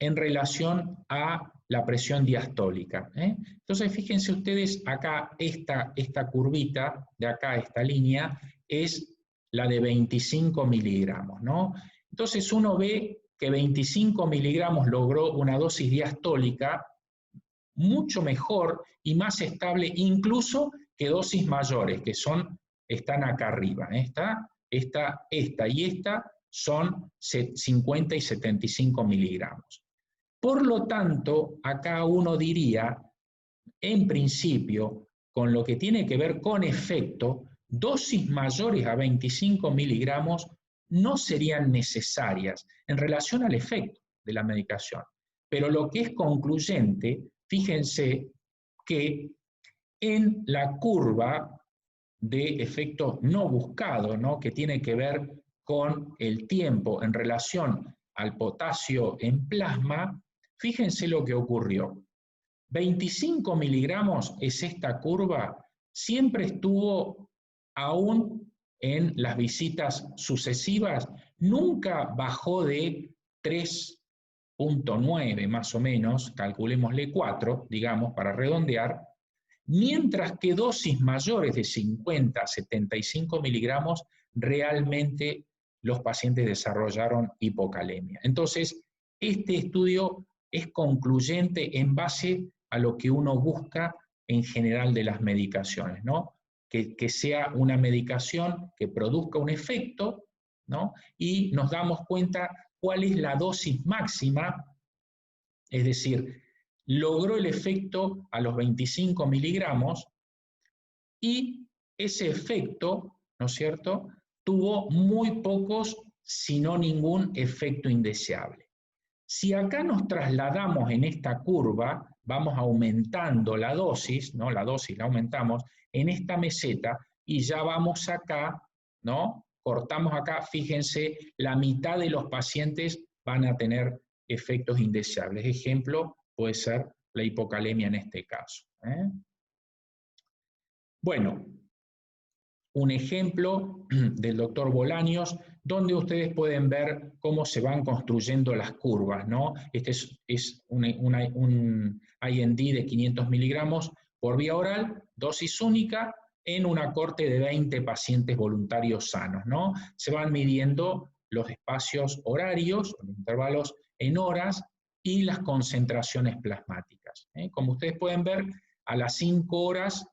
en relación a la presión diastólica. Entonces, fíjense ustedes, acá esta curvita, de acá esta línea, es la de 25 miligramos, ¿no? Entonces uno ve que 25 miligramos logró una dosis diastólica mucho mejor y más estable incluso que dosis mayores, que están acá arriba. Esta y esta son 50 y 75 miligramos. Por lo tanto, acá uno diría, en principio, con lo que tiene que ver con efecto, dosis mayores a 25 miligramos no serían necesarias en relación al efecto de la medicación. Pero lo que es concluyente, fíjense que en la curva de efecto no buscado, ¿no? Que tiene que ver con el tiempo en relación al potasio en plasma, fíjense lo que ocurrió. 25 miligramos es esta curva, siempre estuvo aún en las visitas sucesivas, nunca bajó de 3,9 más o menos, calculémosle 4, digamos, para redondear, mientras que dosis mayores de 50 a 75 miligramos, realmente los pacientes desarrollaron hipocalemia. Entonces, este estudio es concluyente en base a lo que uno busca en general de las medicaciones, ¿no? Que sea una medicación que produzca un efecto, ¿no? Y nos damos cuenta cuál es la dosis máxima, es decir, logró el efecto a los 25 miligramos y ese efecto, ¿no es cierto?, tuvo muy pocos, si no ningún efecto indeseable. Si acá nos trasladamos en esta curva, vamos aumentando la dosis, ¿no? La dosis la aumentamos en esta meseta y ya vamos acá, ¿no? Cortamos acá, fíjense, la mitad de los pacientes van a tener efectos indeseables. Ejemplo, puede ser la hipocalemia en este caso. Bueno, un ejemplo del doctor Bolaños, donde ustedes pueden ver cómo se van construyendo las curvas, ¿no? Este es un IND de 500 miligramos por vía oral, dosis única, en una corte de 20 pacientes voluntarios sanos, ¿no? Se van midiendo los espacios horarios, los intervalos en horas, y las concentraciones plasmáticas. Como ustedes pueden ver, a las 5 horas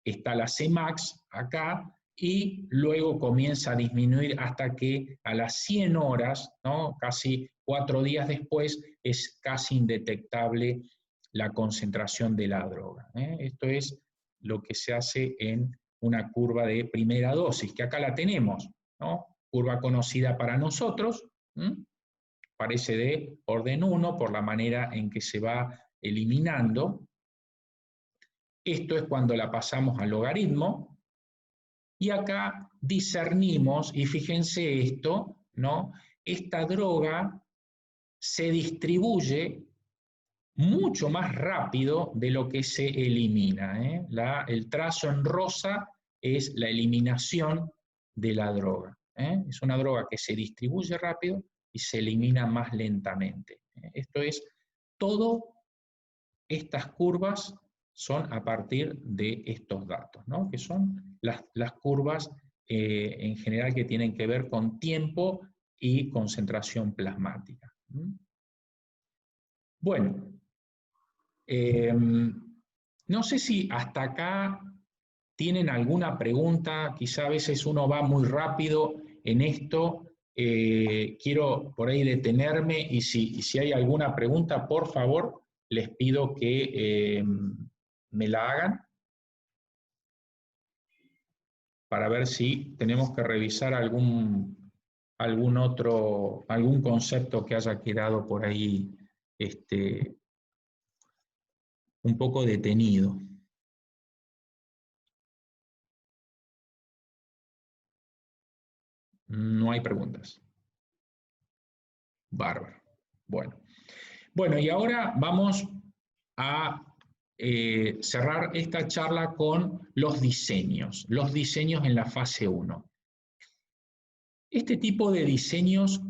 está la Cmax acá, y luego comienza a disminuir hasta que a las 100 horas, ¿no? Casi 4 días después, es casi indetectable la concentración de la droga. Esto es lo que se hace en una curva de primera dosis, que acá la tenemos, ¿no? Curva conocida para nosotros, parece de orden 1 por la manera en que se va eliminando. Esto es cuando la pasamos al logaritmo, y acá discernimos, y fíjense esto, ¿no? Esta droga se distribuye mucho más rápido de lo que se elimina. El trazo en rosa es la eliminación de la droga. Es una droga que se distribuye rápido y se elimina más lentamente. Esto es, todas estas curvas son a partir de estos datos, ¿no? Que son las curvas en general que tienen que ver con tiempo y concentración plasmática. Bueno, no sé si hasta acá tienen alguna pregunta, quizá a veces uno va muy rápido en esto, quiero por ahí detenerme y si hay alguna pregunta, por favor, les pido que me la hagan para ver si tenemos que revisar algún concepto que haya quedado por ahí un poco detenido. No hay preguntas. Bárbaro. Bueno, y ahora vamos a cerrar esta charla con los diseños en la fase 1. Este tipo de diseños,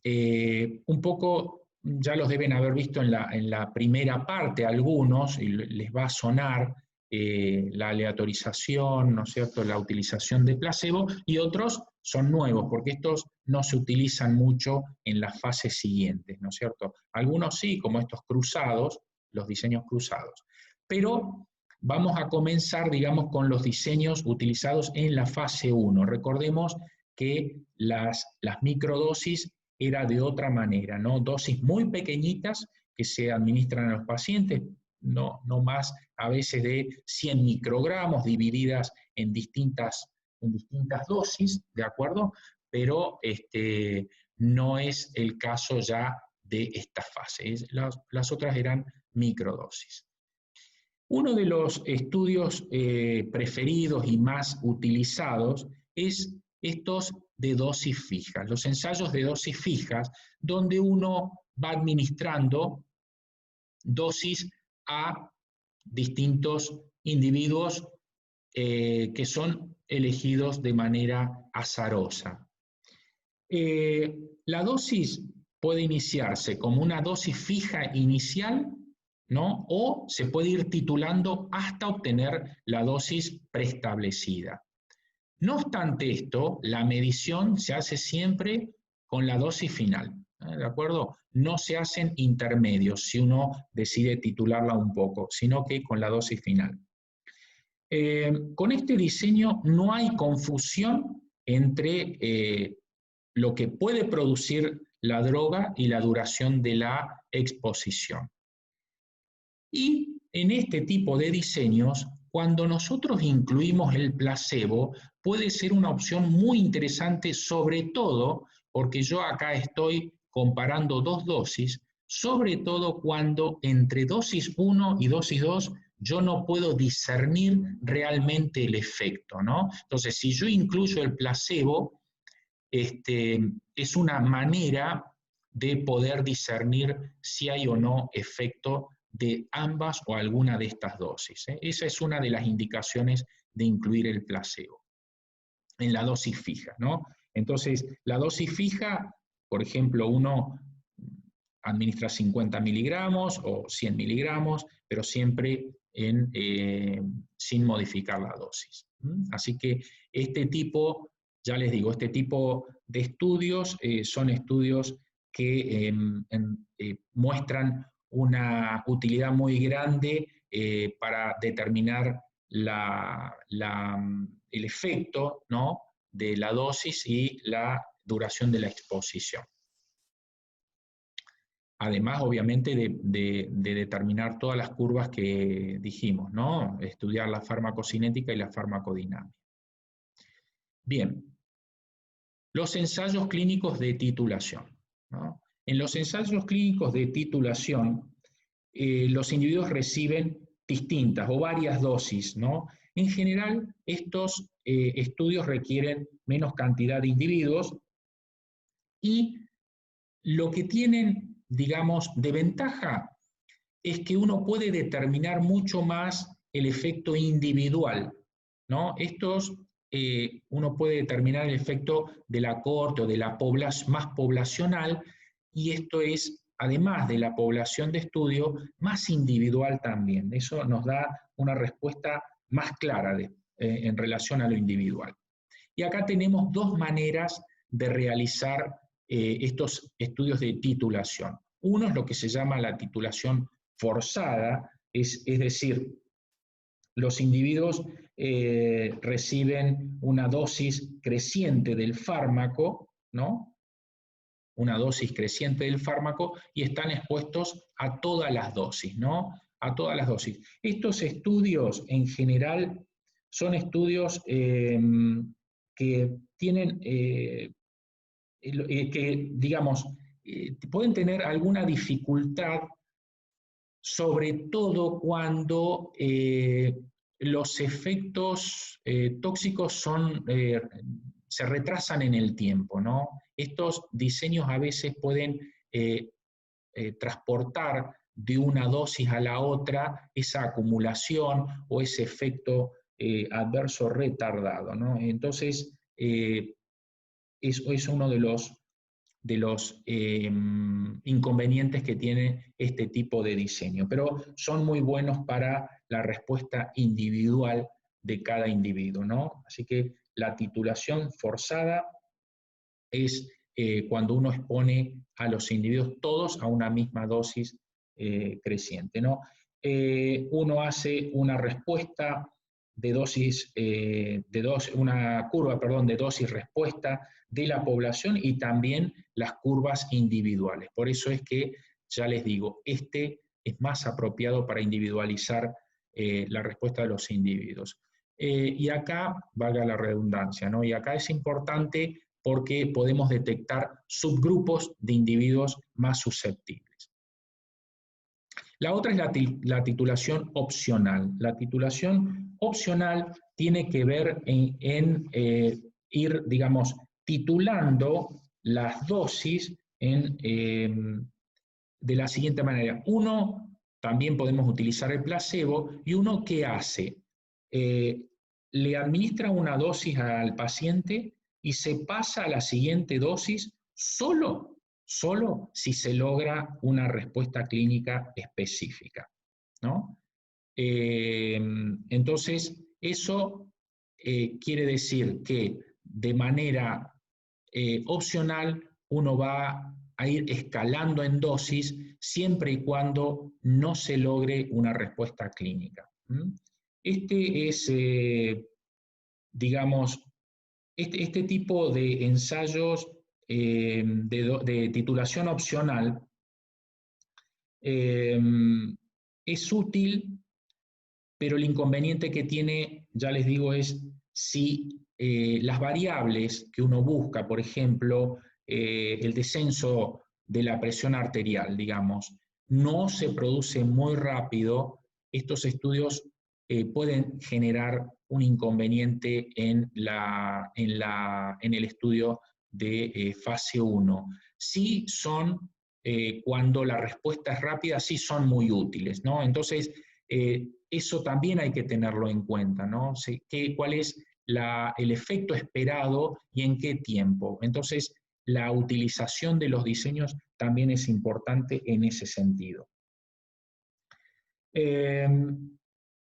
un poco ya los deben haber visto en la primera parte algunos, y les va a sonar la aleatorización, ¿no es cierto?, la utilización de placebo, y otros son nuevos, porque estos no se utilizan mucho en las fases siguientes, ¿no es cierto? Algunos sí, como estos cruzados, los diseños cruzados. Pero vamos a comenzar, digamos, con los diseños utilizados en la fase 1. Recordemos que las microdosis era de otra manera, ¿no? Dosis muy pequeñitas que se administran a los pacientes, no más a veces de 100 microgramos divididas en distintas dosis, ¿de acuerdo? Pero no es el caso ya de esta fase. Las otras eran microdosis. Uno de los estudios preferidos y más utilizados es estos de dosis fijas, los ensayos de dosis fijas, donde uno va administrando dosis a distintos individuos que son elegidos de manera azarosa. La dosis puede iniciarse como una dosis fija inicial, ¿no? O se puede ir titulando hasta obtener la dosis preestablecida. No obstante esto, la medición se hace siempre con la dosis final, ¿de acuerdo? No se hacen intermedios si uno decide titularla un poco, sino que con la dosis final. Con este diseño no hay confusión entre lo que puede producir la droga y la duración de la exposición. Y en este tipo de diseños, cuando nosotros incluimos el placebo, puede ser una opción muy interesante, sobre todo porque yo acá estoy comparando dos dosis, sobre todo cuando entre dosis 1 y dosis 2 yo no puedo discernir realmente el efecto, ¿no? Entonces, si yo incluyo el placebo, es una manera de poder discernir si hay o no efecto de ambas o alguna de estas dosis. Esa es una de las indicaciones de incluir el placebo en la dosis fija, ¿no? Entonces, la dosis fija, por ejemplo, uno administra 50 miligramos o 100 miligramos, pero siempre sin modificar la dosis. Así que ya les digo, este tipo de estudios son estudios que muestran una utilidad muy grande para determinar el efecto, ¿no?, de la dosis y la duración de la exposición. Además, obviamente, de determinar todas las curvas que dijimos, ¿no? Estudiar la farmacocinética y la farmacodinámica. Bien, los ensayos clínicos de titulación, ¿no? En los ensayos clínicos de titulación, los individuos reciben distintas o varias dosis, ¿no? En general, estos estudios requieren menos cantidad de individuos y lo que tienen, digamos, de ventaja es que uno puede determinar mucho más el efecto individual, ¿no? Uno puede determinar el efecto de la cohorte o de la población más poblacional, y esto es, además de la población de estudio, más individual también. Eso nos da una respuesta más clara en relación a lo individual. Y acá tenemos dos maneras de realizar estos estudios de titulación. Uno es lo que se llama la titulación forzada, es decir, los individuos reciben una dosis creciente del fármaco, ¿no? Una dosis creciente del fármaco y están expuestos a todas las dosis, ¿no? A todas las dosis. Estos estudios en general son estudios que tienen, que digamos, pueden tener alguna dificultad, sobre todo cuando los efectos tóxicos se retrasan en el tiempo, ¿no? Estos diseños a veces pueden transportar de una dosis a la otra esa acumulación o ese efecto adverso retardado, ¿no? Entonces, eso es uno de los inconvenientes que tiene este tipo de diseño, pero son muy buenos para la respuesta individual de cada individuo, ¿no? Así que la titulación forzada es cuando uno expone a los individuos todos a una misma dosis creciente, ¿no? Uno hace una respuesta de dosis, una curva, perdón, de dosis-respuesta de la población y también las curvas individuales. Por eso es que, ya les digo, este es más apropiado para individualizar la respuesta de los individuos. Y acá, valga la redundancia, ¿no? Y acá es importante porque podemos detectar subgrupos de individuos más susceptibles. La otra es la titulación opcional. La titulación opcional tiene que ver en ir, digamos, titulando las dosis de la siguiente manera. Uno, también podemos utilizar el placebo, y uno, ¿qué hace? Le administra una dosis al paciente y se pasa a la siguiente dosis solo si se logra una respuesta clínica específica, ¿no? Entonces, eso quiere decir que de manera opcional uno va a ir escalando en dosis siempre y cuando no se logre una respuesta clínica. Este es, digamos, este tipo de ensayos de titulación opcional es útil, pero el inconveniente que tiene, ya les digo, es si las variables que uno busca, por ejemplo, el descenso de la presión arterial, digamos, no se produce muy rápido, estos estudios pueden generar un inconveniente en el estudio de fase 1. Sí son, cuando la respuesta es rápida, sí son muy útiles, ¿no? Entonces, eso también hay que tenerlo en cuenta, ¿no? ¿Cuál es el efecto esperado y en qué tiempo? Entonces, la utilización de los diseños también es importante en ese sentido.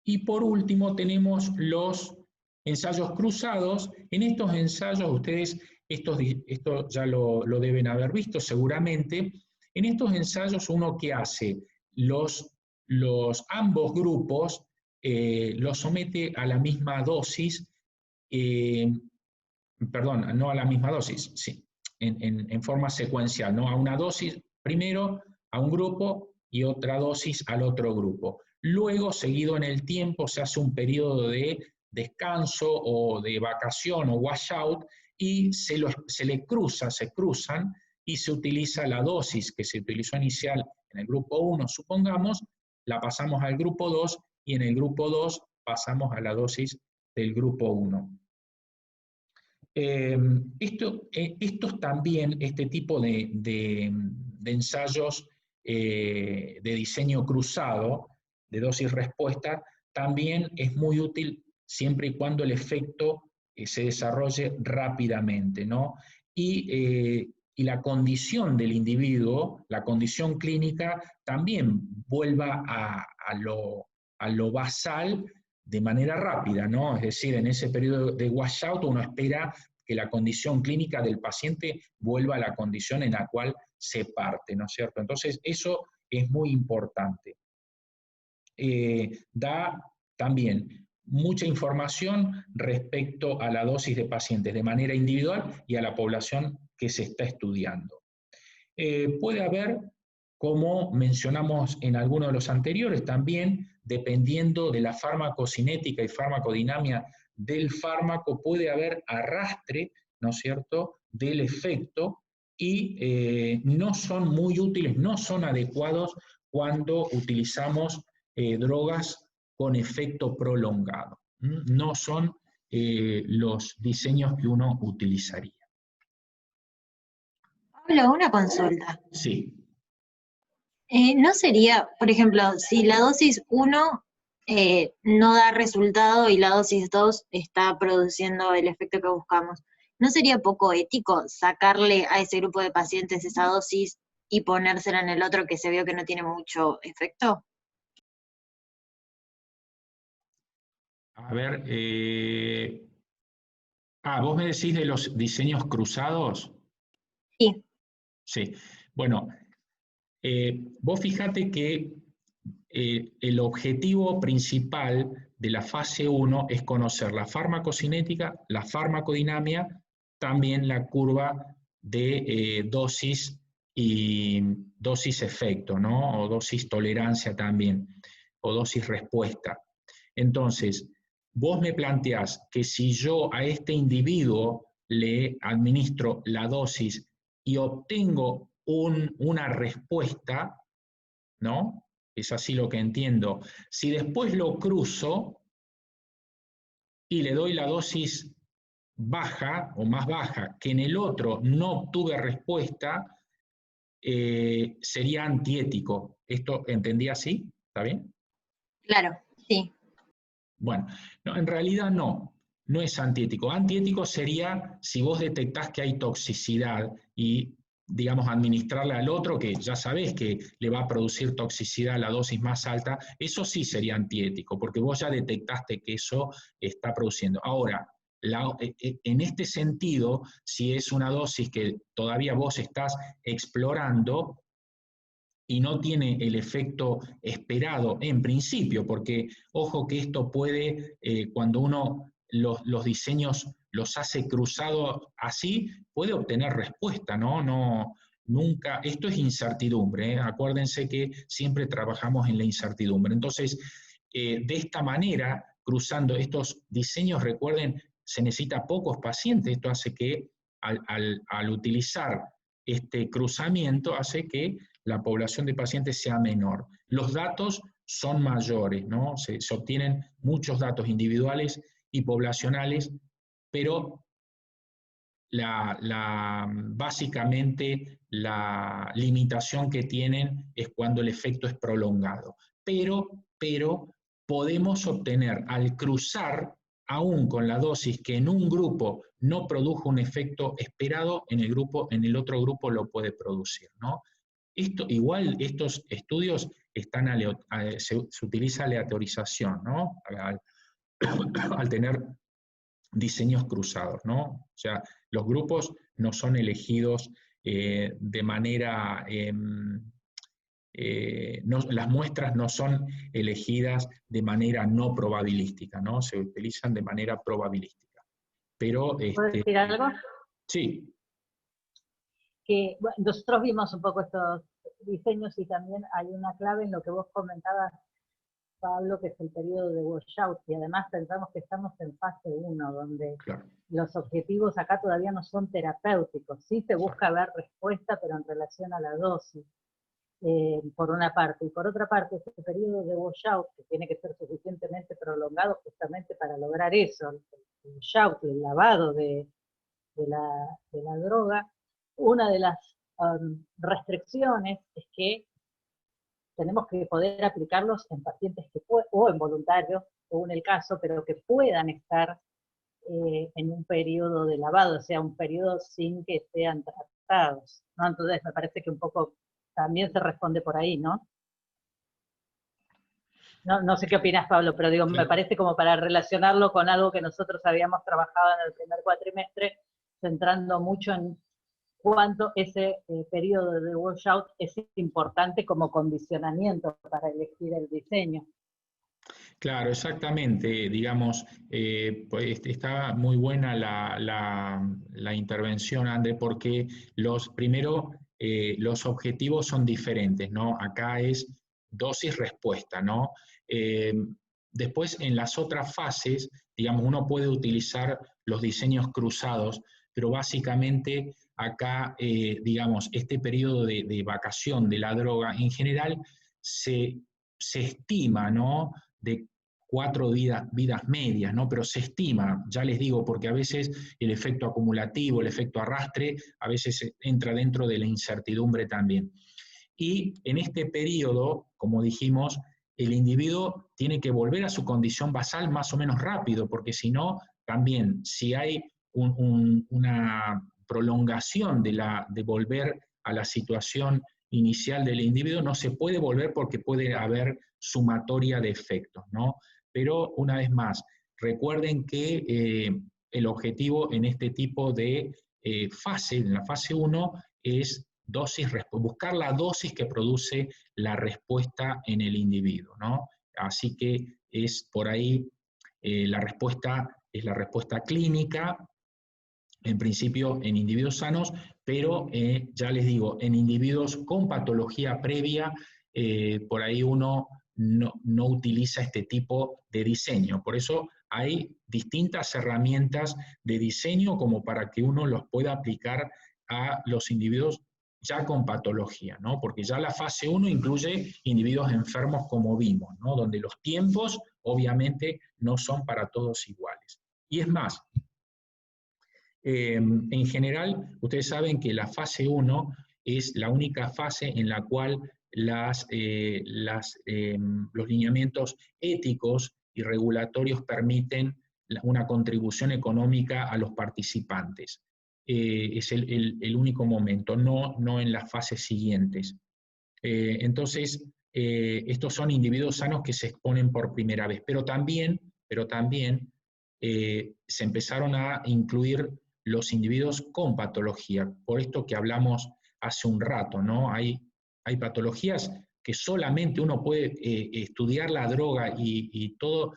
Y por último tenemos los ensayos cruzados. En estos ensayos, ustedes esto ya lo deben haber visto seguramente. En estos ensayos, uno que hace ambos grupos los somete a la misma dosis, perdón, no a la misma dosis, sí, en forma secuencial, ¿no? A una dosis primero a un grupo y otra dosis al otro grupo. Luego, seguido en el tiempo, se hace un periodo de descanso o de vacación o washout y se cruzan y se utiliza la dosis que se utilizó inicial en el grupo 1, supongamos, la pasamos al grupo 2 y en el grupo 2 pasamos a la dosis del grupo 1. Estos también, este tipo de ensayos de diseño cruzado, de dosis-respuesta, también es muy útil siempre y cuando el efecto se desarrolle rápidamente, ¿no? Y la condición del individuo, la condición clínica, también vuelva a lo basal de manera rápida, ¿no? Es decir, en ese periodo de washout uno espera que la condición clínica del paciente vuelva a la condición en la cual se parte, ¿no es cierto? Entonces, eso es muy importante. Da también mucha información respecto a la dosis de pacientes de manera individual y a la población que se está estudiando. Puede haber, como mencionamos en algunos de los anteriores, también dependiendo de la farmacocinética y farmacodinámica del fármaco, puede haber arrastre, ¿no es cierto?, del efecto y no son muy útiles, no son adecuados cuando utilizamos drogas con efecto prolongado. No son los diseños que uno utilizaría. Pablo, una consulta. Sí. ¿No sería, por ejemplo, si la dosis 1 no da resultado y la dosis 2 está produciendo el efecto que buscamos, ¿no sería poco ético sacarle a ese grupo de pacientes esa dosis y ponérsela en el otro que se vio que no tiene mucho efecto? A ver, vos me decís de los diseños cruzados. Sí. Sí, bueno, vos fíjate que el objetivo principal de la fase 1 es conocer la farmacocinética, la farmacodinámica, también la curva de dosis y dosis-efecto, ¿no? O dosis-tolerancia también, o dosis-respuesta. Entonces, vos me planteás que si yo a este individuo le administro la dosis y obtengo una respuesta, ¿no? Es así lo que entiendo. Si después lo cruzo y le doy la dosis baja o más baja, que en el otro no obtuve respuesta, sería antiético. ¿Esto entendí así? ¿Está bien? Claro, sí. Bueno, no, en realidad no es antiético. Antiético sería si vos detectás que hay toxicidad y, digamos, administrarle al otro, que ya sabés que le va a producir toxicidad a la dosis más alta, eso sí sería antiético, porque vos ya detectaste que eso está produciendo. Ahora, en este sentido, si es una dosis que todavía vos estás explorando, y no tiene el efecto esperado en principio, porque ojo que esto puede, cuando uno los diseños los hace cruzados así, puede obtener respuesta, ¿no? Nunca, esto es incertidumbre, ¿eh? Acuérdense que siempre trabajamos en la incertidumbre. Entonces, de esta manera, cruzando estos diseños, recuerden, se necesita pocos pacientes, esto hace que al utilizar este cruzamiento, hace que la población de pacientes sea menor. Los datos son mayores, ¿no? Se obtienen muchos datos individuales y poblacionales, pero básicamente la limitación que tienen es cuando el efecto es prolongado. Pero podemos obtener al cruzar, aún con la dosis que en un grupo no produjo un efecto esperado, en el otro grupo lo puede producir, ¿no? Igual estos estudios se utiliza aleatorización, ¿no? Al tener diseños cruzados, ¿no? O sea, los grupos no son elegidos de manera, las muestras no son elegidas de manera no probabilística, ¿no? Se utilizan de manera probabilística. Pero, ¿Puedo decir algo? Sí. Que bueno, nosotros vimos un poco estos diseños y también hay una clave en lo que vos comentabas, Pablo, que es el periodo de washout, y además pensamos que estamos en fase 1, donde claro, los objetivos acá todavía no son terapéuticos, sí se busca ver respuesta, pero en relación a la dosis, por una parte, y por otra parte, este periodo de washout, que tiene que ser suficientemente prolongado justamente para lograr eso, el washout, el lavado de la droga. Una de las restricciones es que tenemos que poder aplicarlos en pacientes o en voluntarios, según el caso, pero que puedan estar en un periodo de lavado, o sea, un periodo sin que sean tratados, ¿no? Entonces me parece que un poco también se responde por ahí, ¿no? No sé qué opinás, Pablo, pero digo, me parece como para relacionarlo con algo que nosotros habíamos trabajado en el primer cuatrimestre, centrando mucho en cuánto ese periodo de washout es importante como condicionamiento para elegir el diseño. Claro, exactamente. Digamos, pues está muy buena la intervención, André, porque primero los objetivos son diferentes, ¿no? Acá es dosis-respuesta, ¿no? Eh, Después, en las otras fases, digamos, uno puede utilizar los diseños cruzados, pero básicamente acá, digamos, este periodo de vacación de la droga en general se estima, ¿no? De 4 vidas medias, ¿no? Pero se estima, ya les digo, porque a veces el efecto acumulativo, el efecto arrastre, a veces entra dentro de la incertidumbre también. Y en este periodo, como dijimos, el individuo tiene que volver a su condición basal más o menos rápido, porque si no, también, si hay una prolongación de volver a la situación inicial del individuo, no se puede volver porque puede haber sumatoria de efectos, ¿no? Pero una vez más, recuerden que el objetivo en este tipo de fase, en la fase 1, es buscar la dosis que produce la respuesta en el individuo, ¿no? Así que es por ahí la respuesta es la respuesta clínica, en principio en individuos sanos, pero ya les digo, en individuos con patología previa, por ahí uno no utiliza este tipo de diseño. Por eso hay distintas herramientas de diseño como para que uno los pueda aplicar a los individuos ya con patología, ¿no? Porque ya la fase 1 incluye individuos enfermos como vimos, ¿no? Donde los tiempos obviamente no son para todos iguales. Y es más, en general, ustedes saben que la fase 1 es la única fase en la cual los lineamientos éticos y regulatorios permiten una contribución económica a los participantes. Es el único momento, no en las fases siguientes. Entonces, estos son individuos sanos que se exponen por primera vez, pero también se empezaron a incluir los individuos con patología, por esto que hablamos hace un rato, ¿no? Hay patologías que solamente uno puede estudiar la droga y todo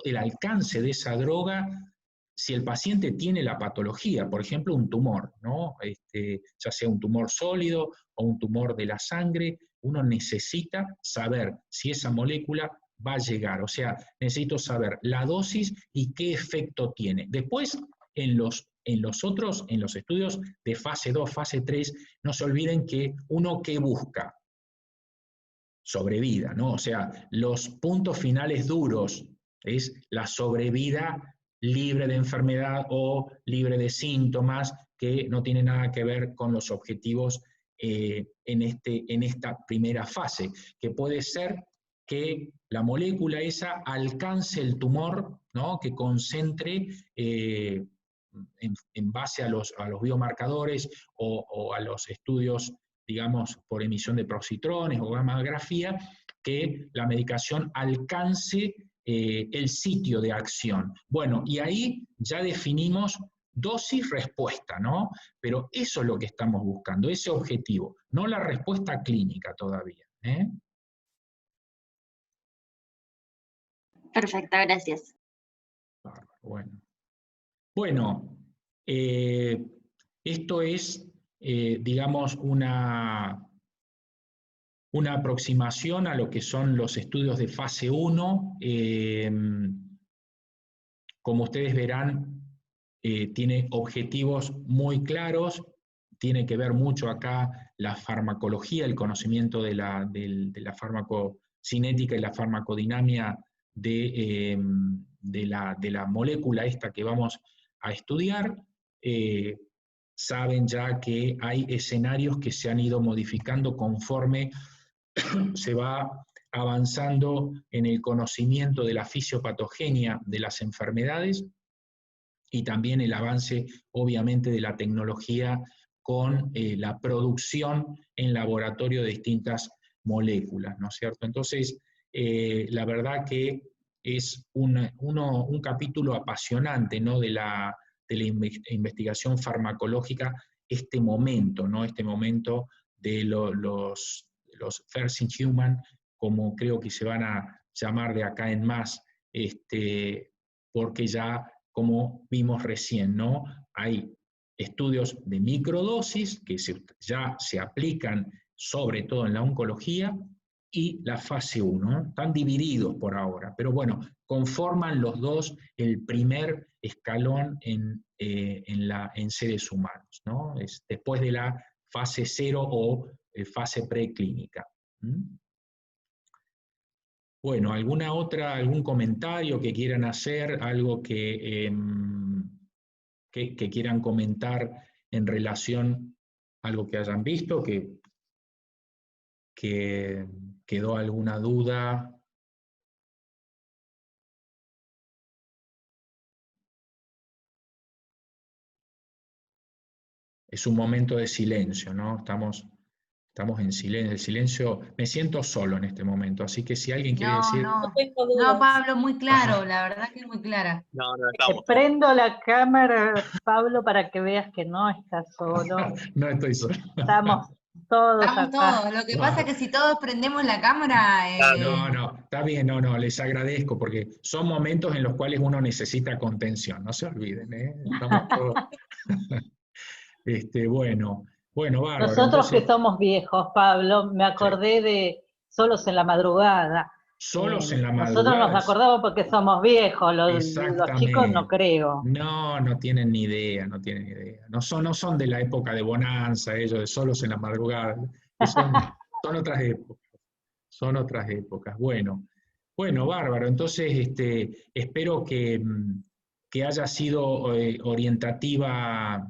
el alcance de esa droga si el paciente tiene la patología, por ejemplo, un tumor, ¿no? Ya sea un tumor sólido o un tumor de la sangre, uno necesita saber si esa molécula va a llegar, o sea, necesito saber la dosis y qué efecto tiene. Después, en los estudios de fase 2, fase 3, no se olviden que uno que busca sobrevida, ¿no? O sea, los puntos finales duros es la sobrevida libre de enfermedad o libre de síntomas que no tiene nada que ver con los objetivos en esta primera fase, que puede ser que la molécula esa alcance el tumor, ¿no? Que concentre en base a los biomarcadores o a los estudios, digamos, por emisión de positrones o gammagrafía, que la medicación alcance el sitio de acción. Bueno, y ahí ya definimos dosis-respuesta, ¿no? Pero eso es lo que estamos buscando, ese objetivo, no la respuesta clínica todavía. Perfecto, gracias. Bueno, esto es, digamos, una aproximación a lo que son los estudios de fase 1. Como ustedes verán, tiene objetivos muy claros, tiene que ver mucho acá la farmacología, el conocimiento de la farmacocinética y la farmacodinámica de la molécula esta que vamos a estudiar. Saben ya que hay escenarios que se han ido modificando conforme se va avanzando en el conocimiento de la fisiopatogenia de las enfermedades y también el avance, obviamente, de la tecnología con la producción en laboratorio de distintas moléculas, ¿no es cierto? Entonces, la verdad que es un capítulo apasionante, ¿no?, de la investigación farmacológica, este momento, ¿no?, este momento de los First in Human, como creo que se van a llamar de acá en más, porque ya, como vimos recién, ¿no?, hay estudios de microdosis que ya se aplican sobre todo en la oncología, y la fase 1, ¿no? Están divididos por ahora, pero bueno, conforman los dos el primer escalón en seres humanos, ¿no? Es después de la fase 0 o fase preclínica. ¿Mm? Bueno, algún comentario que quieran hacer, algo que quieran comentar en relación a algo que hayan visto, que quedó alguna duda. Es un momento de silencio, ¿no? Estamos en silencio. El silencio, me siento solo en este momento, así que si alguien quiere decir... No, tengo no, dudas. Pablo, muy claro, la verdad que es muy clara. No, estamos. Prendo la cámara, Pablo, para que veas que no estás solo. No estoy solo. Estamos todos Estamos acá. todos. Lo que pasa es que si todos prendemos la cámara... No, está bien, no, les agradezco, porque son momentos en los cuales uno necesita contención, no se olviden, ¿eh? Estamos todos... Bueno, bárbaro. Nosotros Entonces, que somos viejos, Pablo, me acordé de Solos en la Madrugada. solos en la Nosotros madrugada. nos acordamos porque somos viejos, los chicos no Exactamente. creo. No tienen ni idea, no tienen ni idea. No son de la época de Bonanza, ellos de solos en la madrugada. Son otras épocas. Son otras épocas. Bueno, bárbaro. Entonces, espero que haya sido orientativa